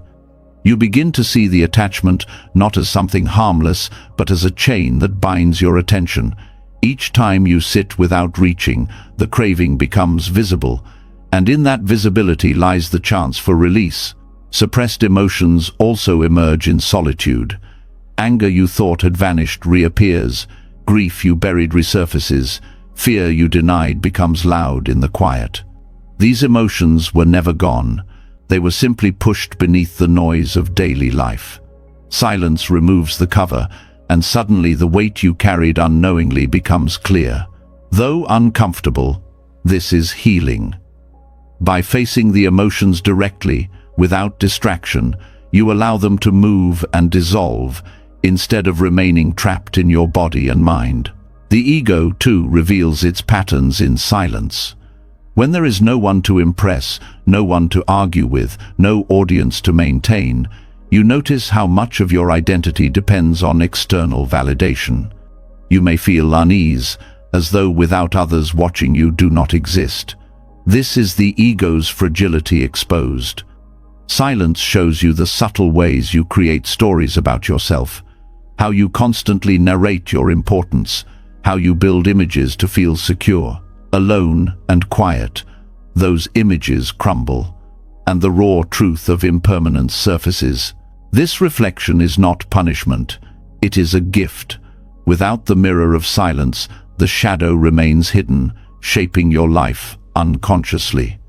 You begin to see the attachment not as something harmless, but as a chain that binds your attention. Each time you sit without reaching, the craving becomes visible, and in that visibility lies the chance for release. Suppressed emotions also emerge in solitude. Anger you thought had vanished reappears. Grief you buried resurfaces. Fear you denied becomes loud in the quiet. These emotions were never gone. They were simply pushed beneath the noise of daily life. Silence removes the cover, and suddenly the weight you carried unknowingly becomes clear. Though uncomfortable, this is healing. By facing the emotions directly, without distraction, you allow them to move and dissolve, instead of remaining trapped in your body and mind. The ego, too, reveals its patterns in silence. When there is no one to impress, no one to argue with, no audience to maintain, you notice how much of your identity depends on external validation. You may feel unease, as though without others watching you do not exist. This is the ego's fragility exposed. Silence shows you the subtle ways you create stories about yourself, how you constantly narrate your importance, how you build images to feel secure. Alone and quiet, those images crumble, and the raw truth of impermanence surfaces. This reflection is not punishment, it is a gift. Without the mirror of silence, the shadow remains hidden, shaping your life unconsciously.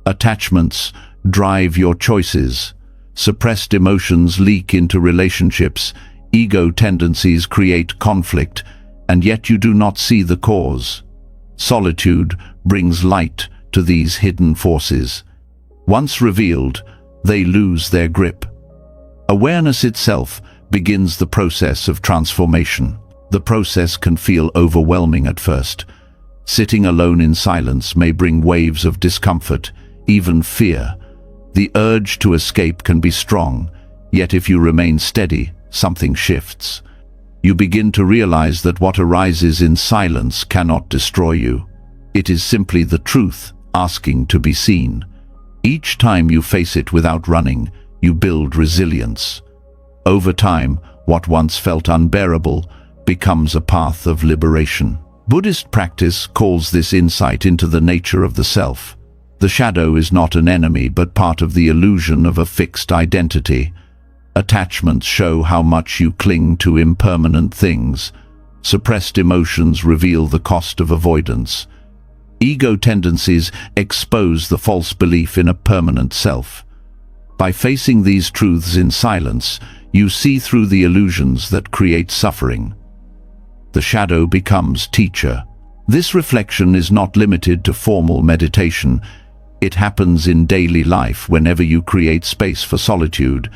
Attachments drive your choices. Suppressed emotions leak into relationships. Ego tendencies create conflict, and yet you do not see the cause. Solitude brings light to these hidden forces. Once revealed, they lose their grip. Awareness itself begins the process of transformation. The process can feel overwhelming at first. Sitting alone in silence may bring waves of discomfort, even fear. The urge to escape can be strong, yet if you remain steady, something shifts. You begin to realize that what arises in silence cannot destroy you. It is simply the truth asking to be seen. Each time you face it without running, you build resilience. Over time, what once felt unbearable becomes a path of liberation. Buddhist practice calls this insight into the nature of the self. The shadow is not an enemy, but part of the illusion of a fixed identity. Attachments show how much you cling to impermanent things. Suppressed emotions reveal the cost of avoidance. Ego tendencies expose the false belief in a permanent self. By facing these truths in silence, you see through the illusions that create suffering. The shadow becomes teacher. This reflection is not limited to formal meditation. It happens in daily life whenever you create space for solitude.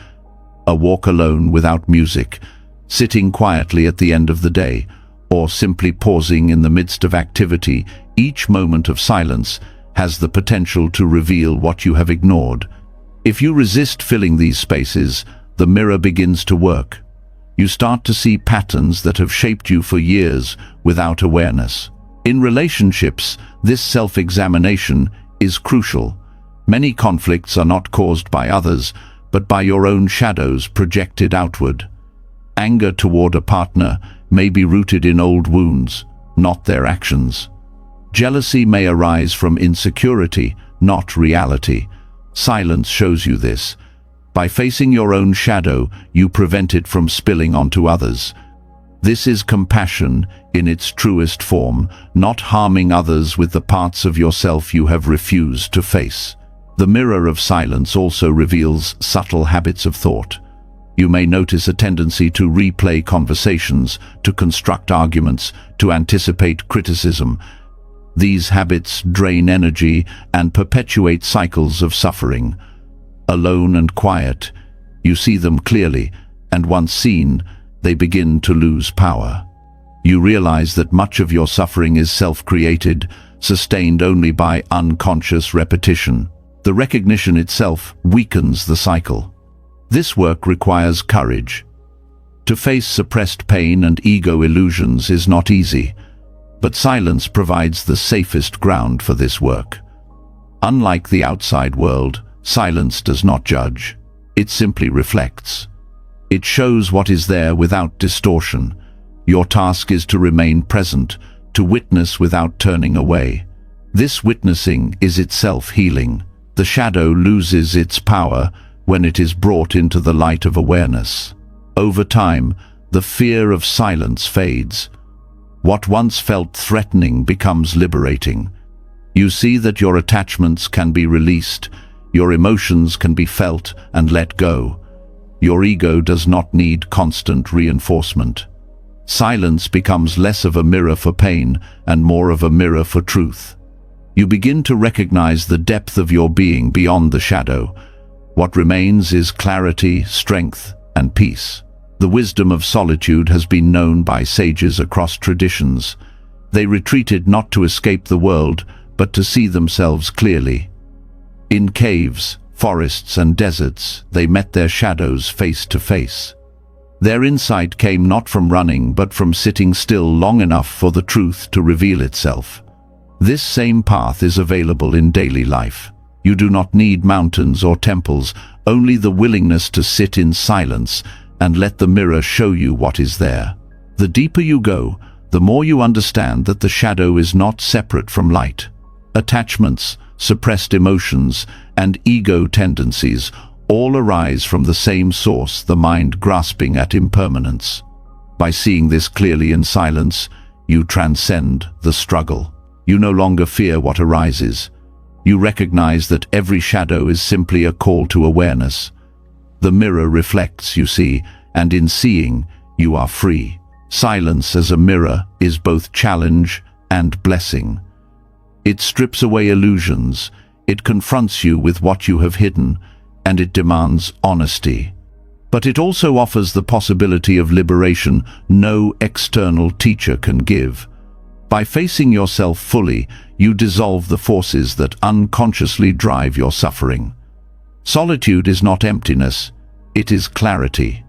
A walk alone without music, sitting quietly at the end of the day, or simply pausing in the midst of activity. Each moment of silence has the potential to reveal what you have ignored. If you resist filling these spaces, the mirror begins to work. You start to see patterns that have shaped you for years without awareness. In relationships, this self-examination is crucial. Many conflicts are not caused by others, but by your own shadows projected outward. Anger toward a partner may be rooted in old wounds, not their actions. Jealousy may arise from insecurity, not reality. Silence shows you this. By facing your own shadow, you prevent it from spilling onto others. This is compassion in its truest form, not harming others with the parts of yourself you have refused to face. The mirror of silence also reveals subtle habits of thought. You may notice a tendency to replay conversations, to construct arguments, to anticipate criticism. These habits drain energy and perpetuate cycles of suffering. Alone and quiet, you see them clearly, and once seen, they begin to lose power. You realize that much of your suffering is self-created, sustained only by unconscious repetition. The recognition itself weakens the cycle. This work requires courage. To face suppressed pain and ego illusions is not easy, but silence provides the safest ground for this work. Unlike the outside world, silence does not judge. It simply reflects. It shows what is there without distortion. Your task is to remain present, to witness without turning away. This witnessing is itself healing. The shadow loses its power when it is brought into the light of awareness. Over time, the fear of silence fades. What once felt threatening becomes liberating. You see that your attachments can be released, your emotions can be felt and let go. Your ego does not need constant reinforcement. Silence becomes less of a mirror for pain and more of a mirror for truth. You begin to recognize the depth of your being beyond the shadow. What remains is clarity, strength, and peace. The wisdom of solitude has been known by sages across traditions. They retreated not to escape the world, but to see themselves clearly. In caves, forests, and deserts, they met their shadows face to face. Their insight came not from running, but from sitting still long enough for the truth to reveal itself. This same path is available in daily life. You do not need mountains or temples, only the willingness to sit in silence and let the mirror show you what is there. The deeper you go, the more you understand that the shadow is not separate from light. Attachments, suppressed emotions, and ego tendencies all arise from the same source, the mind grasping at impermanence. By seeing this clearly in silence, you transcend the struggle. You no longer fear what arises. You recognize that every shadow is simply a call to awareness. The mirror reflects, you see, and in seeing, you are free. Silence as a mirror is both challenge and blessing. It strips away illusions, it confronts you with what you have hidden, and it demands honesty. But it also offers the possibility of liberation no external teacher can give. By facing yourself fully, you dissolve the forces that unconsciously drive your suffering. Solitude is not emptiness, it is clarity.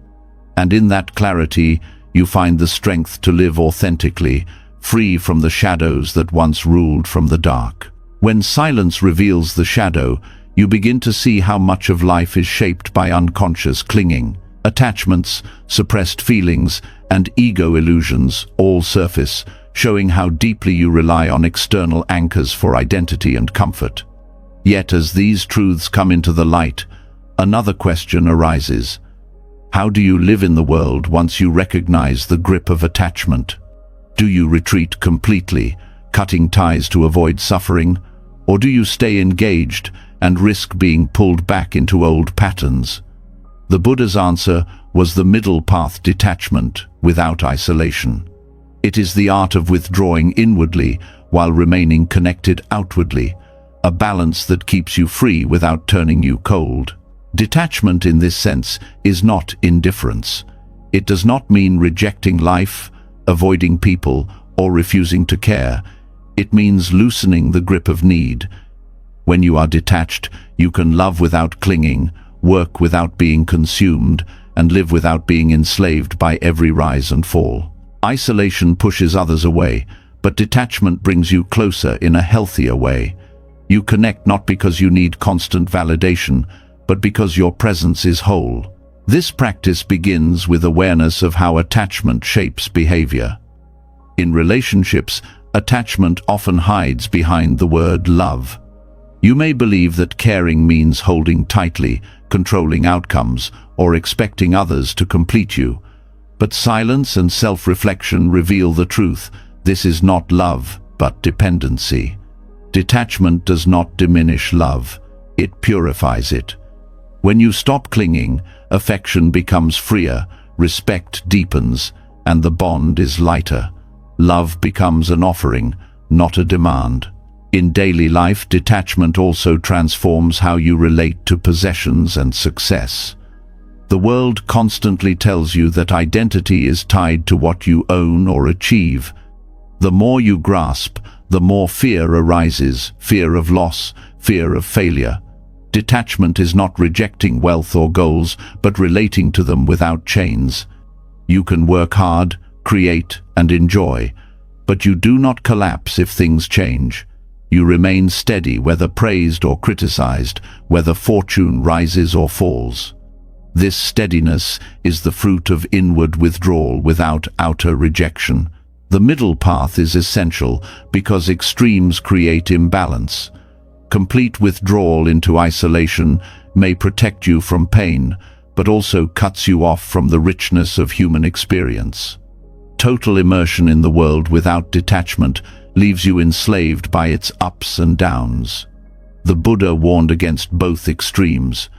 And in that clarity, you find the strength to live authentically, free from the shadows that once ruled from the dark. When silence reveals the shadow, you begin to see how much of life is shaped by unconscious clinging. Attachments, suppressed feelings, and ego illusions all surface, showing how deeply you rely on external anchors for identity and comfort. Yet as these truths come into the light, another question arises. How do you live in the world once you recognize the grip of attachment? Do you retreat completely, cutting ties to avoid suffering? Or do you stay engaged and risk being pulled back into old patterns? The Buddha's answer was the middle path: detachment without isolation. It is the art of withdrawing inwardly while remaining connected outwardly, a balance that keeps you free without turning you cold. Detachment in this sense is not indifference. It does not mean rejecting life, avoiding people, or refusing to care. It means loosening the grip of need. When you are detached, you can love without clinging, work without being consumed, and live without being enslaved by every rise and fall. Isolation pushes others away, but detachment brings you closer in a healthier way. You connect not because you need constant validation, but because your presence is whole. This practice begins with awareness of how attachment shapes behavior. In relationships, Attachment often hides behind the word love. You may believe that caring means holding tightly, controlling outcomes, or expecting others to complete you. But silence and self-reflection reveal the truth. This is not love, but dependency. Detachment does not diminish love. It purifies it. When you stop clinging, affection becomes freer, respect deepens, and the bond is lighter. Love becomes an offering, not a demand. In daily life, detachment also transforms how you relate to possessions and success. The world constantly tells you that identity is tied to what you own or achieve. The more you grasp, the more fear arises, fear of loss, fear of failure. Detachment is not rejecting wealth or goals, but relating to them without chains. You can work hard, create, and enjoy, but you do not collapse if things change. You remain steady whether praised or criticized, whether fortune rises or falls. This steadiness is the fruit of inward withdrawal without outer rejection. The middle path is essential because extremes create imbalance. Complete withdrawal into isolation may protect you from pain, but also cuts you off from the richness of human experience. Total immersion in the world without detachment leaves you enslaved by its ups and downs. The Buddha warned against both extremes.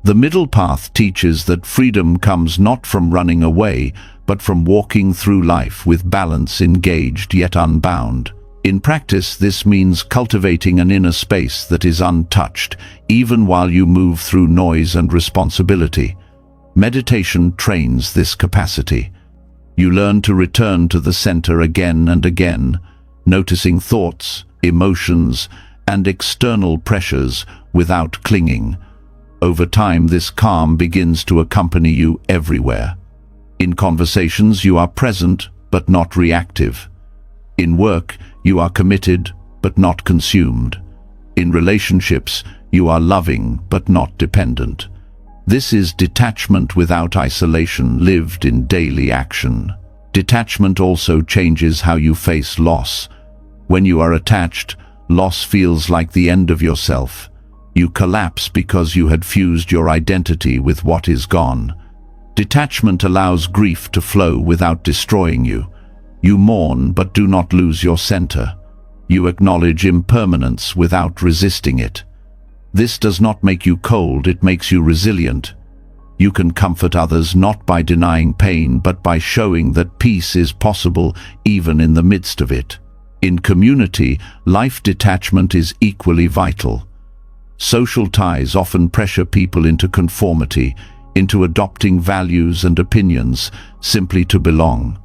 The middle path teaches that freedom comes not from running away, but from walking through life with balance, engaged yet unbound. In practice, this means cultivating an inner space that is untouched, even while you move through noise and responsibility. Meditation trains this capacity. You learn to return to the center again and again, noticing thoughts, emotions, and external pressures without clinging. Over time, this calm begins to accompany you everywhere. In conversations, you are present but not reactive. In work, you are committed but not consumed. In relationships, you are loving but not dependent. This is detachment without isolation, lived in daily action. Detachment also changes how you face loss. When you are attached, loss feels like the end of yourself. You collapse because you had fused your identity with what is gone. Detachment allows grief to flow without destroying you. You mourn but do not lose your center. You acknowledge impermanence without resisting it. This does not make you cold, it makes you resilient. You can comfort others not by denying pain, but by showing that peace is possible even in the midst of it. In community, life detachment is equally vital. Social ties often pressure people into conformity, into adopting values and opinions simply to belong.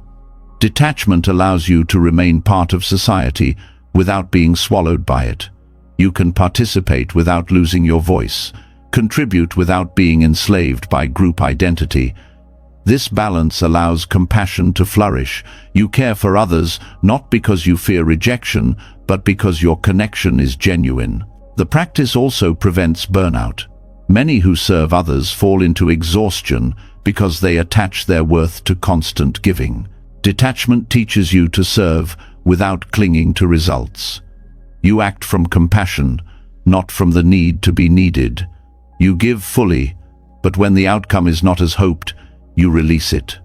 Detachment allows you to remain part of society without being swallowed by it. You can participate without losing your voice, contribute without being enslaved by group identity. This balance allows compassion to flourish. You care for others not because you fear rejection, but because your connection is genuine. The practice also prevents burnout. Many who serve others fall into exhaustion because they attach their worth to constant giving. Detachment teaches you to serve without clinging to results. You act from compassion, not from the need to be needed. You give fully, but when the outcome is not as hoped, you release it.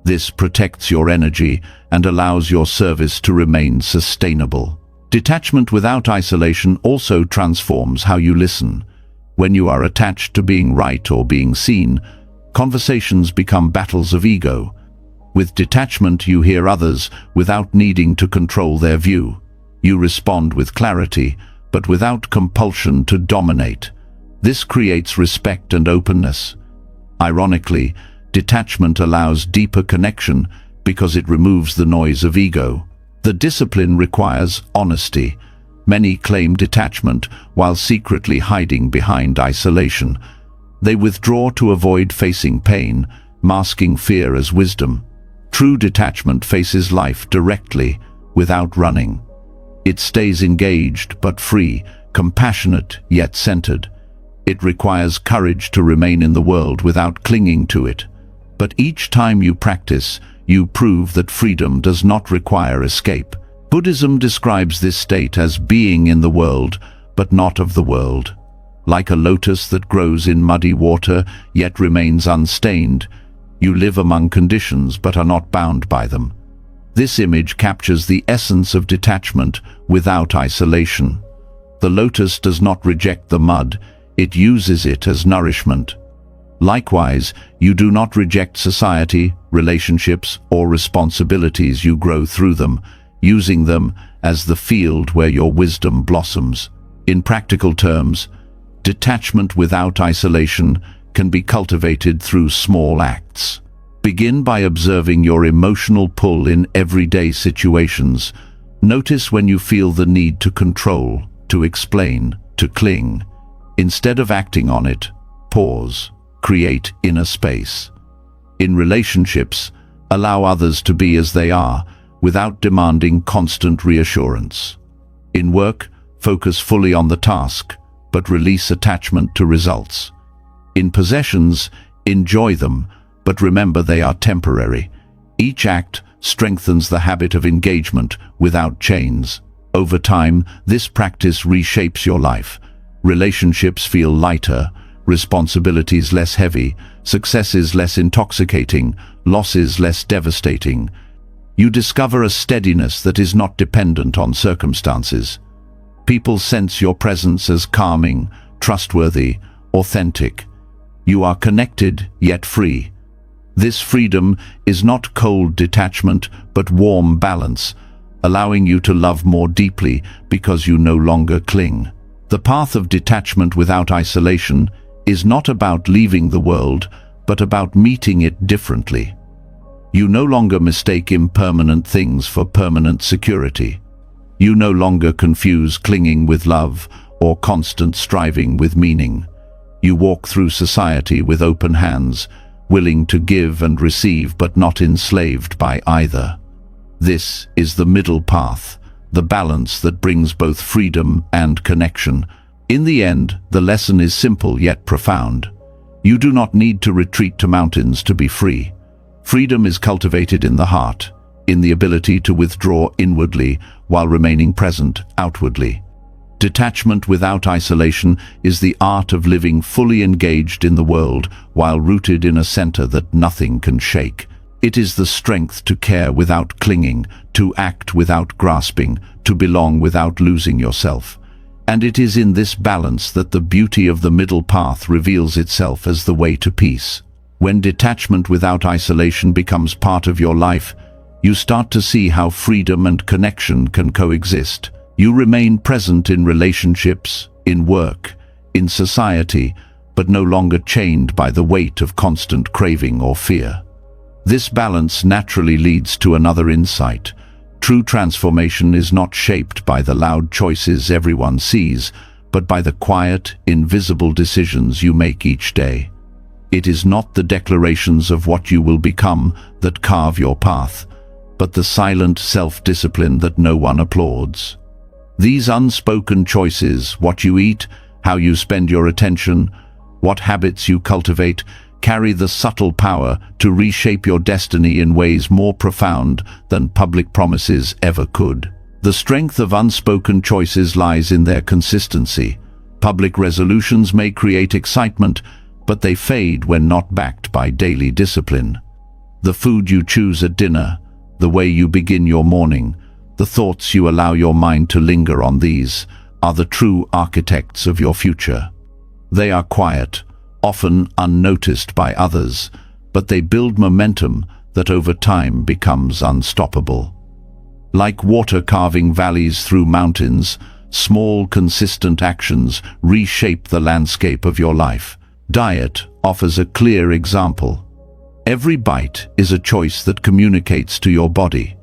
This protects your energy and allows your service to remain sustainable. Detachment without isolation also transforms how you listen. When you are attached to being right or being seen, conversations become battles of ego. With detachment, you hear others without needing to control their view. You respond with clarity, but without compulsion to dominate. This creates respect and openness. Ironically, detachment allows deeper connection because it removes the noise of ego. The discipline requires honesty. Many claim detachment while secretly hiding behind isolation. They withdraw to avoid facing pain, masking fear as wisdom. True detachment faces life directly, without running. It stays engaged but free, compassionate yet centered. It requires courage to remain in the world without clinging to it. But each time you practice, you prove that freedom does not require escape. Buddhism describes this state as being in the world, but not of the world. Like a lotus that grows in muddy water, yet remains unstained, you live among conditions but are not bound by them. This image captures the essence of detachment without isolation. The lotus does not reject the mud, it uses it as nourishment. Likewise, you do not reject society, relationships, or responsibilities. You grow through them, using them as the field where your wisdom blossoms. In practical terms, detachment without isolation can be cultivated through small acts. Begin by observing your emotional pull in everyday situations. Notice when you feel the need to control, to explain, to cling. Instead of acting on it, pause. Create inner space. In relationships, allow others to be as they are, without demanding constant reassurance. In work, focus fully on the task, but release attachment to results. In possessions, enjoy them, but remember they are temporary. Each act strengthens the habit of engagement without chains. Over time, this practice reshapes your life. Relationships feel lighter, responsibilities less heavy, successes less intoxicating, losses less devastating. You discover a steadiness that is not dependent on circumstances. People sense your presence as calming, trustworthy, authentic. You are connected, yet free. This freedom is not cold detachment, but warm balance, allowing you to love more deeply because you no longer cling. The path of detachment without isolation is not about leaving the world, but about meeting it differently. You no longer mistake impermanent things for permanent security. You no longer confuse clinging with love or constant striving with meaning. You walk through society with open hands, willing to give and receive but not enslaved by either. This is the middle path, the balance that brings both freedom and connection. In the end, the lesson is simple yet profound. You do not need to retreat to mountains to be free. Freedom is cultivated in the heart, in the ability to withdraw inwardly while remaining present outwardly. Detachment without isolation is the art of living fully engaged in the world while rooted in a center that nothing can shake. It is the strength to care without clinging, to act without grasping, to belong without losing yourself. And it is in this balance that the beauty of the middle path reveals itself as the way to peace. When detachment without isolation becomes part of your life, you start to see how freedom and connection can coexist. You remain present in relationships, in work, in society, but no longer chained by the weight of constant craving or fear. This balance naturally leads to another insight. True transformation is not shaped by the loud choices everyone sees, but by the quiet, invisible decisions you make each day. It is not the declarations of what you will become that carve your path, but the silent self-discipline that no one applauds. These unspoken choices, what you eat, how you spend your attention, what habits you cultivate, carry the subtle power to reshape your destiny in ways more profound than public promises ever could. The strength of unspoken choices lies in their consistency. Public resolutions may create excitement, but they fade when not backed by daily discipline. The food you choose at dinner, the way you begin your morning, the thoughts you allow your mind to linger on, these are the true architects of your future. They are quiet, often unnoticed by others, but they build momentum that over time becomes unstoppable. Like water carving valleys through mountains, small, consistent actions reshape the landscape of your life. Diet offers a clear example. Every bite is a choice that communicates to your body.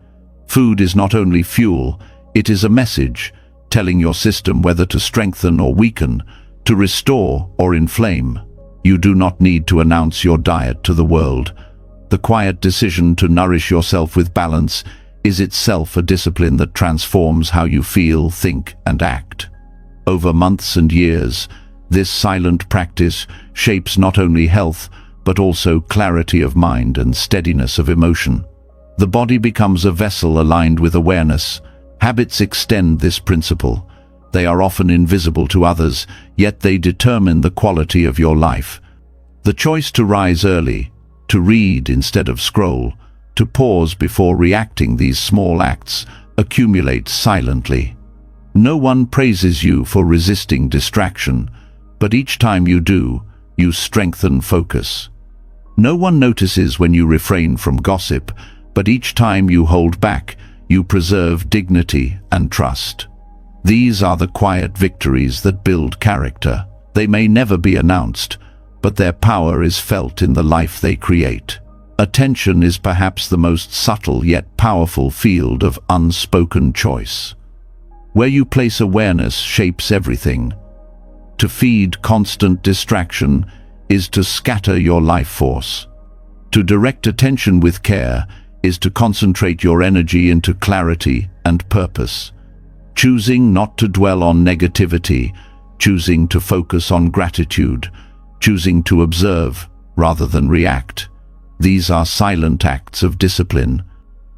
Food is not only fuel, it is a message, telling your system whether to strengthen or weaken, to restore or inflame. You do not need to announce your diet to the world. The quiet decision to nourish yourself with balance is itself a discipline that transforms how you feel, think, and act. Over months and years, this silent practice shapes not only health, but also clarity of mind and steadiness of emotion. The body becomes a vessel aligned with awareness, Habits extend this principle. They are often invisible to others, yet they determine the quality of your life. The choice to rise early, to read instead of scroll, to pause before reacting, these small acts accumulate silently. No one praises you for resisting distraction, but each time you do, you strengthen focus. No one notices when you refrain from gossip, but each time you hold back, you preserve dignity and trust. These are the quiet victories that build character. They may never be announced, but their power is felt in the life they create. Attention is perhaps the most subtle yet powerful field of unspoken choice. Where you place awareness shapes everything. To feed constant distraction is to scatter your life force. To direct attention with care is to concentrate your energy into clarity and purpose. Choosing not to dwell on negativity, choosing to focus on gratitude, choosing to observe rather than react. These are silent acts of discipline.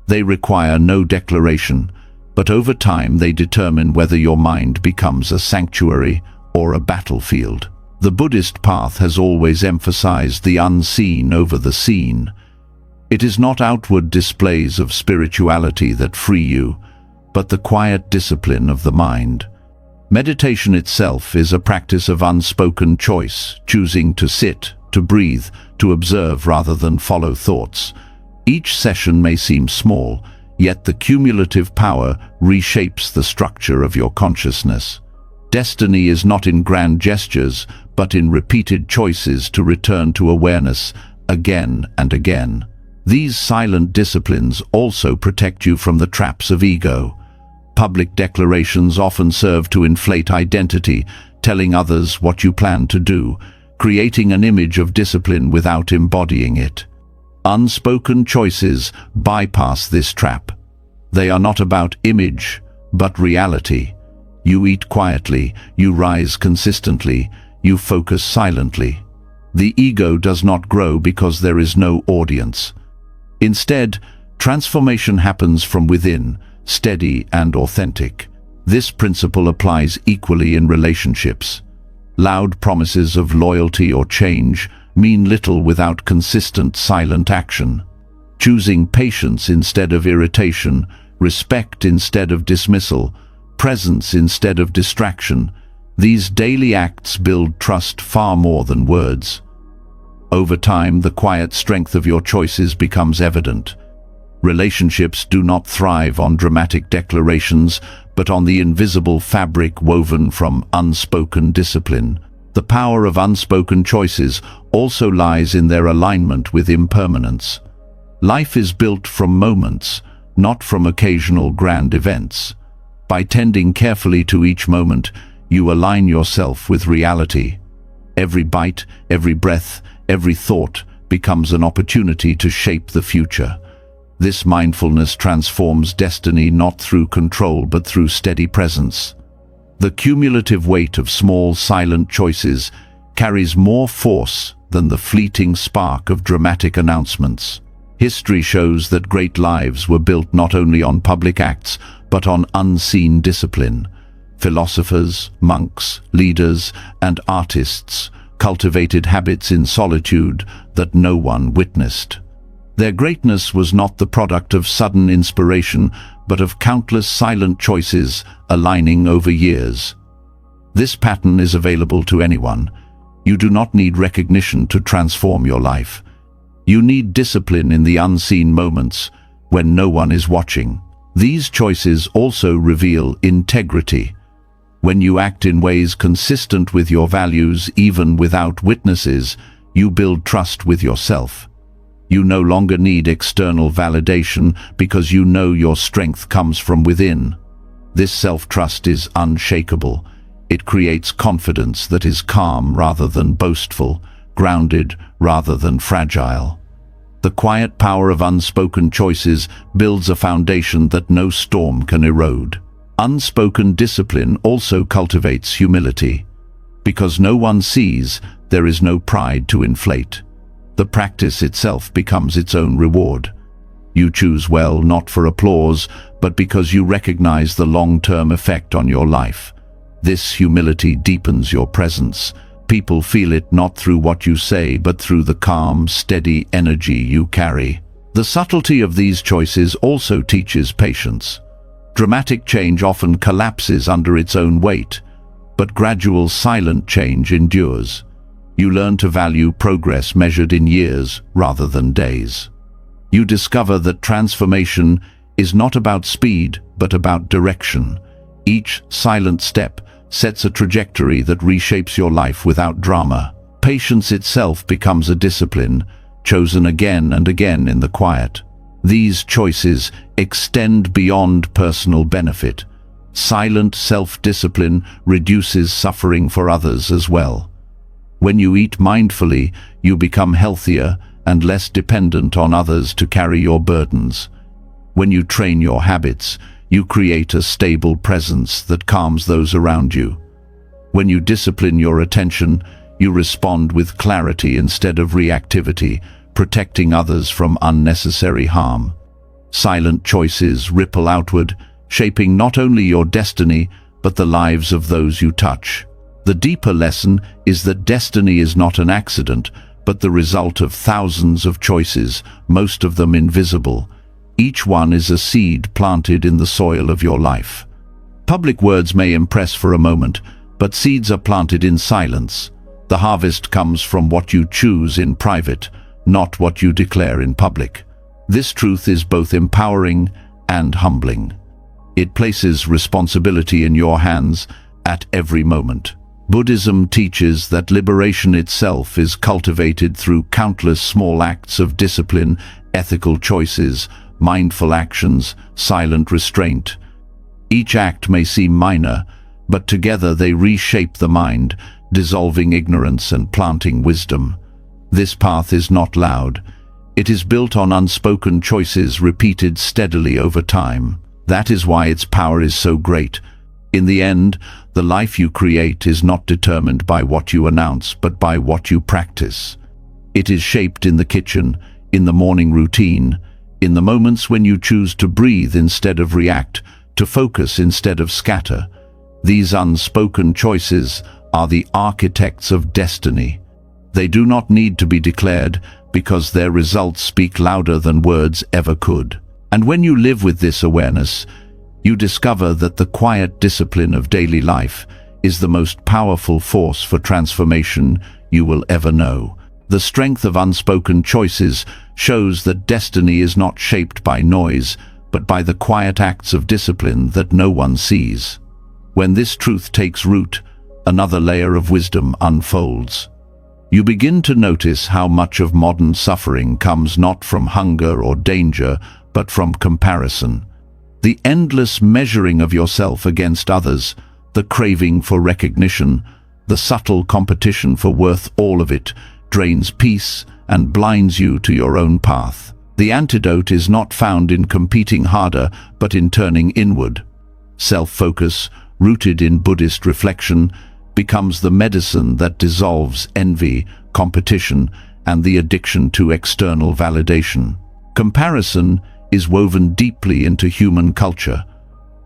They require no declaration, but over time they determine whether your mind becomes a sanctuary or a battlefield. The Buddhist path has always emphasized the unseen over the seen. It is not outward displays of spirituality that free you, but the quiet discipline of the mind. Meditation itself is a practice of unspoken choice, choosing to sit, to breathe, to observe rather than follow thoughts. Each session may seem small, yet the cumulative power reshapes the structure of your consciousness. Destiny is not in grand gestures, but in repeated choices to return to awareness again and again. These silent disciplines also protect you from the traps of ego. Public declarations often serve to inflate identity, telling others what you plan to do, creating an image of discipline without embodying it. Unspoken choices bypass this trap. They are not about image, but reality. You eat quietly, you rise consistently, you focus silently. The ego does not grow because there is no audience. Instead, transformation happens from within, steady and authentic. This principle applies equally in relationships. Loud promises of loyalty or change mean little without consistent silent action. Choosing patience instead of irritation, respect instead of dismissal, presence instead of distraction, these daily acts build trust far more than words. Over time, the quiet strength of your choices becomes evident. Relationships do not thrive on dramatic declarations, but on the invisible fabric woven from unspoken discipline. The power of unspoken choices also lies in their alignment with impermanence. Life is built from moments, not from occasional grand events. By tending carefully to each moment, you align yourself with reality. Every bite, every breath, every thought becomes an opportunity to shape the future. This mindfulness transforms destiny not through control but through steady presence. The cumulative weight of small, silent choices carries more force than the fleeting spark of dramatic announcements. History shows that great lives were built not only on public acts, but on unseen discipline. Philosophers, monks, leaders, and artists cultivated habits in solitude that no one witnessed. Their greatness was not the product of sudden inspiration, but of countless silent choices aligning over years. This pattern is available to anyone. You do not need recognition to transform your life. You need discipline in the unseen moments when no one is watching. These choices also reveal integrity. When you act in ways consistent with your values, even without witnesses, you build trust with yourself. You no longer need external validation because you know your strength comes from within. This self-trust is unshakable. It creates confidence that is calm rather than boastful, grounded rather than fragile. The quiet power of unspoken choices builds a foundation that no storm can erode. Unspoken discipline also cultivates humility. Because no one sees, there is no pride to inflate. The practice itself becomes its own reward. You choose well not for applause, but because you recognize the long-term effect on your life. This humility deepens your presence. People feel it not through what you say, but through the calm, steady energy you carry. The subtlety of these choices also teaches patience. Dramatic change often collapses under its own weight, but gradual, silent change endures. You learn to value progress measured in years rather than days. You discover that transformation is not about speed, but about direction. Each silent step sets a trajectory that reshapes your life without drama. Patience itself becomes a discipline, chosen again and again in the quiet. These choices extend beyond personal benefit. Silent self-discipline reduces suffering for others as well. When you eat mindfully, you become healthier and less dependent on others to carry your burdens. When you train your habits, you create a stable presence that calms those around you. When you discipline your attention, you respond with clarity instead of reactivity, protecting others from unnecessary harm. Silent choices ripple outward, shaping not only your destiny, but the lives of those you touch. The deeper lesson is that destiny is not an accident, but the result of thousands of choices, most of them invisible. Each one is a seed planted in the soil of your life. Public words may impress for a moment, but seeds are planted in silence. The harvest comes from what you choose in private, not what you declare in public. This truth is both empowering and humbling. It places responsibility in your hands at every moment. Buddhism teaches that liberation itself is cultivated through countless small acts of discipline, ethical choices, mindful actions, silent restraint. Each act may seem minor, but together they reshape the mind, dissolving ignorance and planting wisdom. This path is not loud. It is built on unspoken choices repeated steadily over time. That is why its power is so great. In the end, the life you create is not determined by what you announce, but by what you practice. It is shaped in the kitchen, in the morning routine, in the moments when you choose to breathe instead of react, to focus instead of scatter. These unspoken choices are the architects of destiny. They do not need to be declared because their results speak louder than words ever could. And when you live with this awareness, you discover that the quiet discipline of daily life is the most powerful force for transformation you will ever know. The strength of unspoken choices shows that destiny is not shaped by noise, but by the quiet acts of discipline that no one sees. When this truth takes root, another layer of wisdom unfolds. You begin to notice how much of modern suffering comes not from hunger or danger, but from comparison. The endless measuring of yourself against others, the craving for recognition, the subtle competition for worth, all of it drains peace and blinds you to your own path. The antidote is not found in competing harder, but in turning inward. Self-focus, rooted in Buddhist reflection, becomes the medicine that dissolves envy, competition, and the addiction to external validation. Comparison is woven deeply into human culture.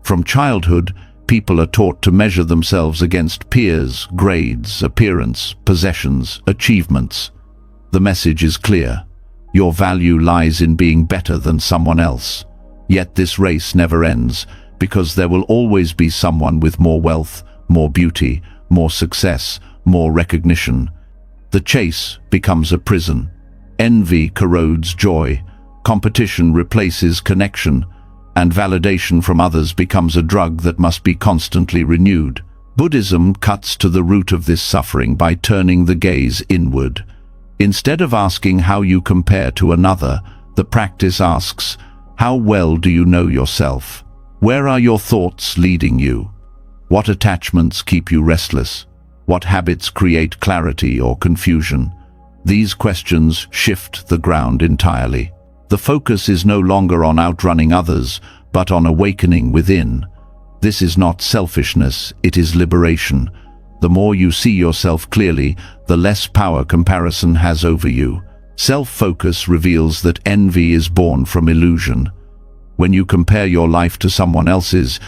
From childhood, people are taught to measure themselves against peers, grades, appearance, possessions, achievements. The message is clear. Your value lies in being better than someone else. Yet this race never ends, because there will always be someone with more wealth, more beauty, more success, more recognition. The chase becomes a prison. Envy corrodes joy. Competition replaces connection, and validation from others becomes a drug that must be constantly renewed. Buddhism cuts to the root of this suffering by turning the gaze inward. Instead of asking how you compare to another, the practice asks, how well do you know yourself? Where are your thoughts leading you? What attachments keep you restless? What habits create clarity or confusion? These questions shift the ground entirely. The focus is no longer on outrunning others, but on awakening within. This is not selfishness, it is liberation. The more you see yourself clearly, the less power comparison has over you. Self-focus reveals that envy is born from illusion. When you compare your life to someone else's,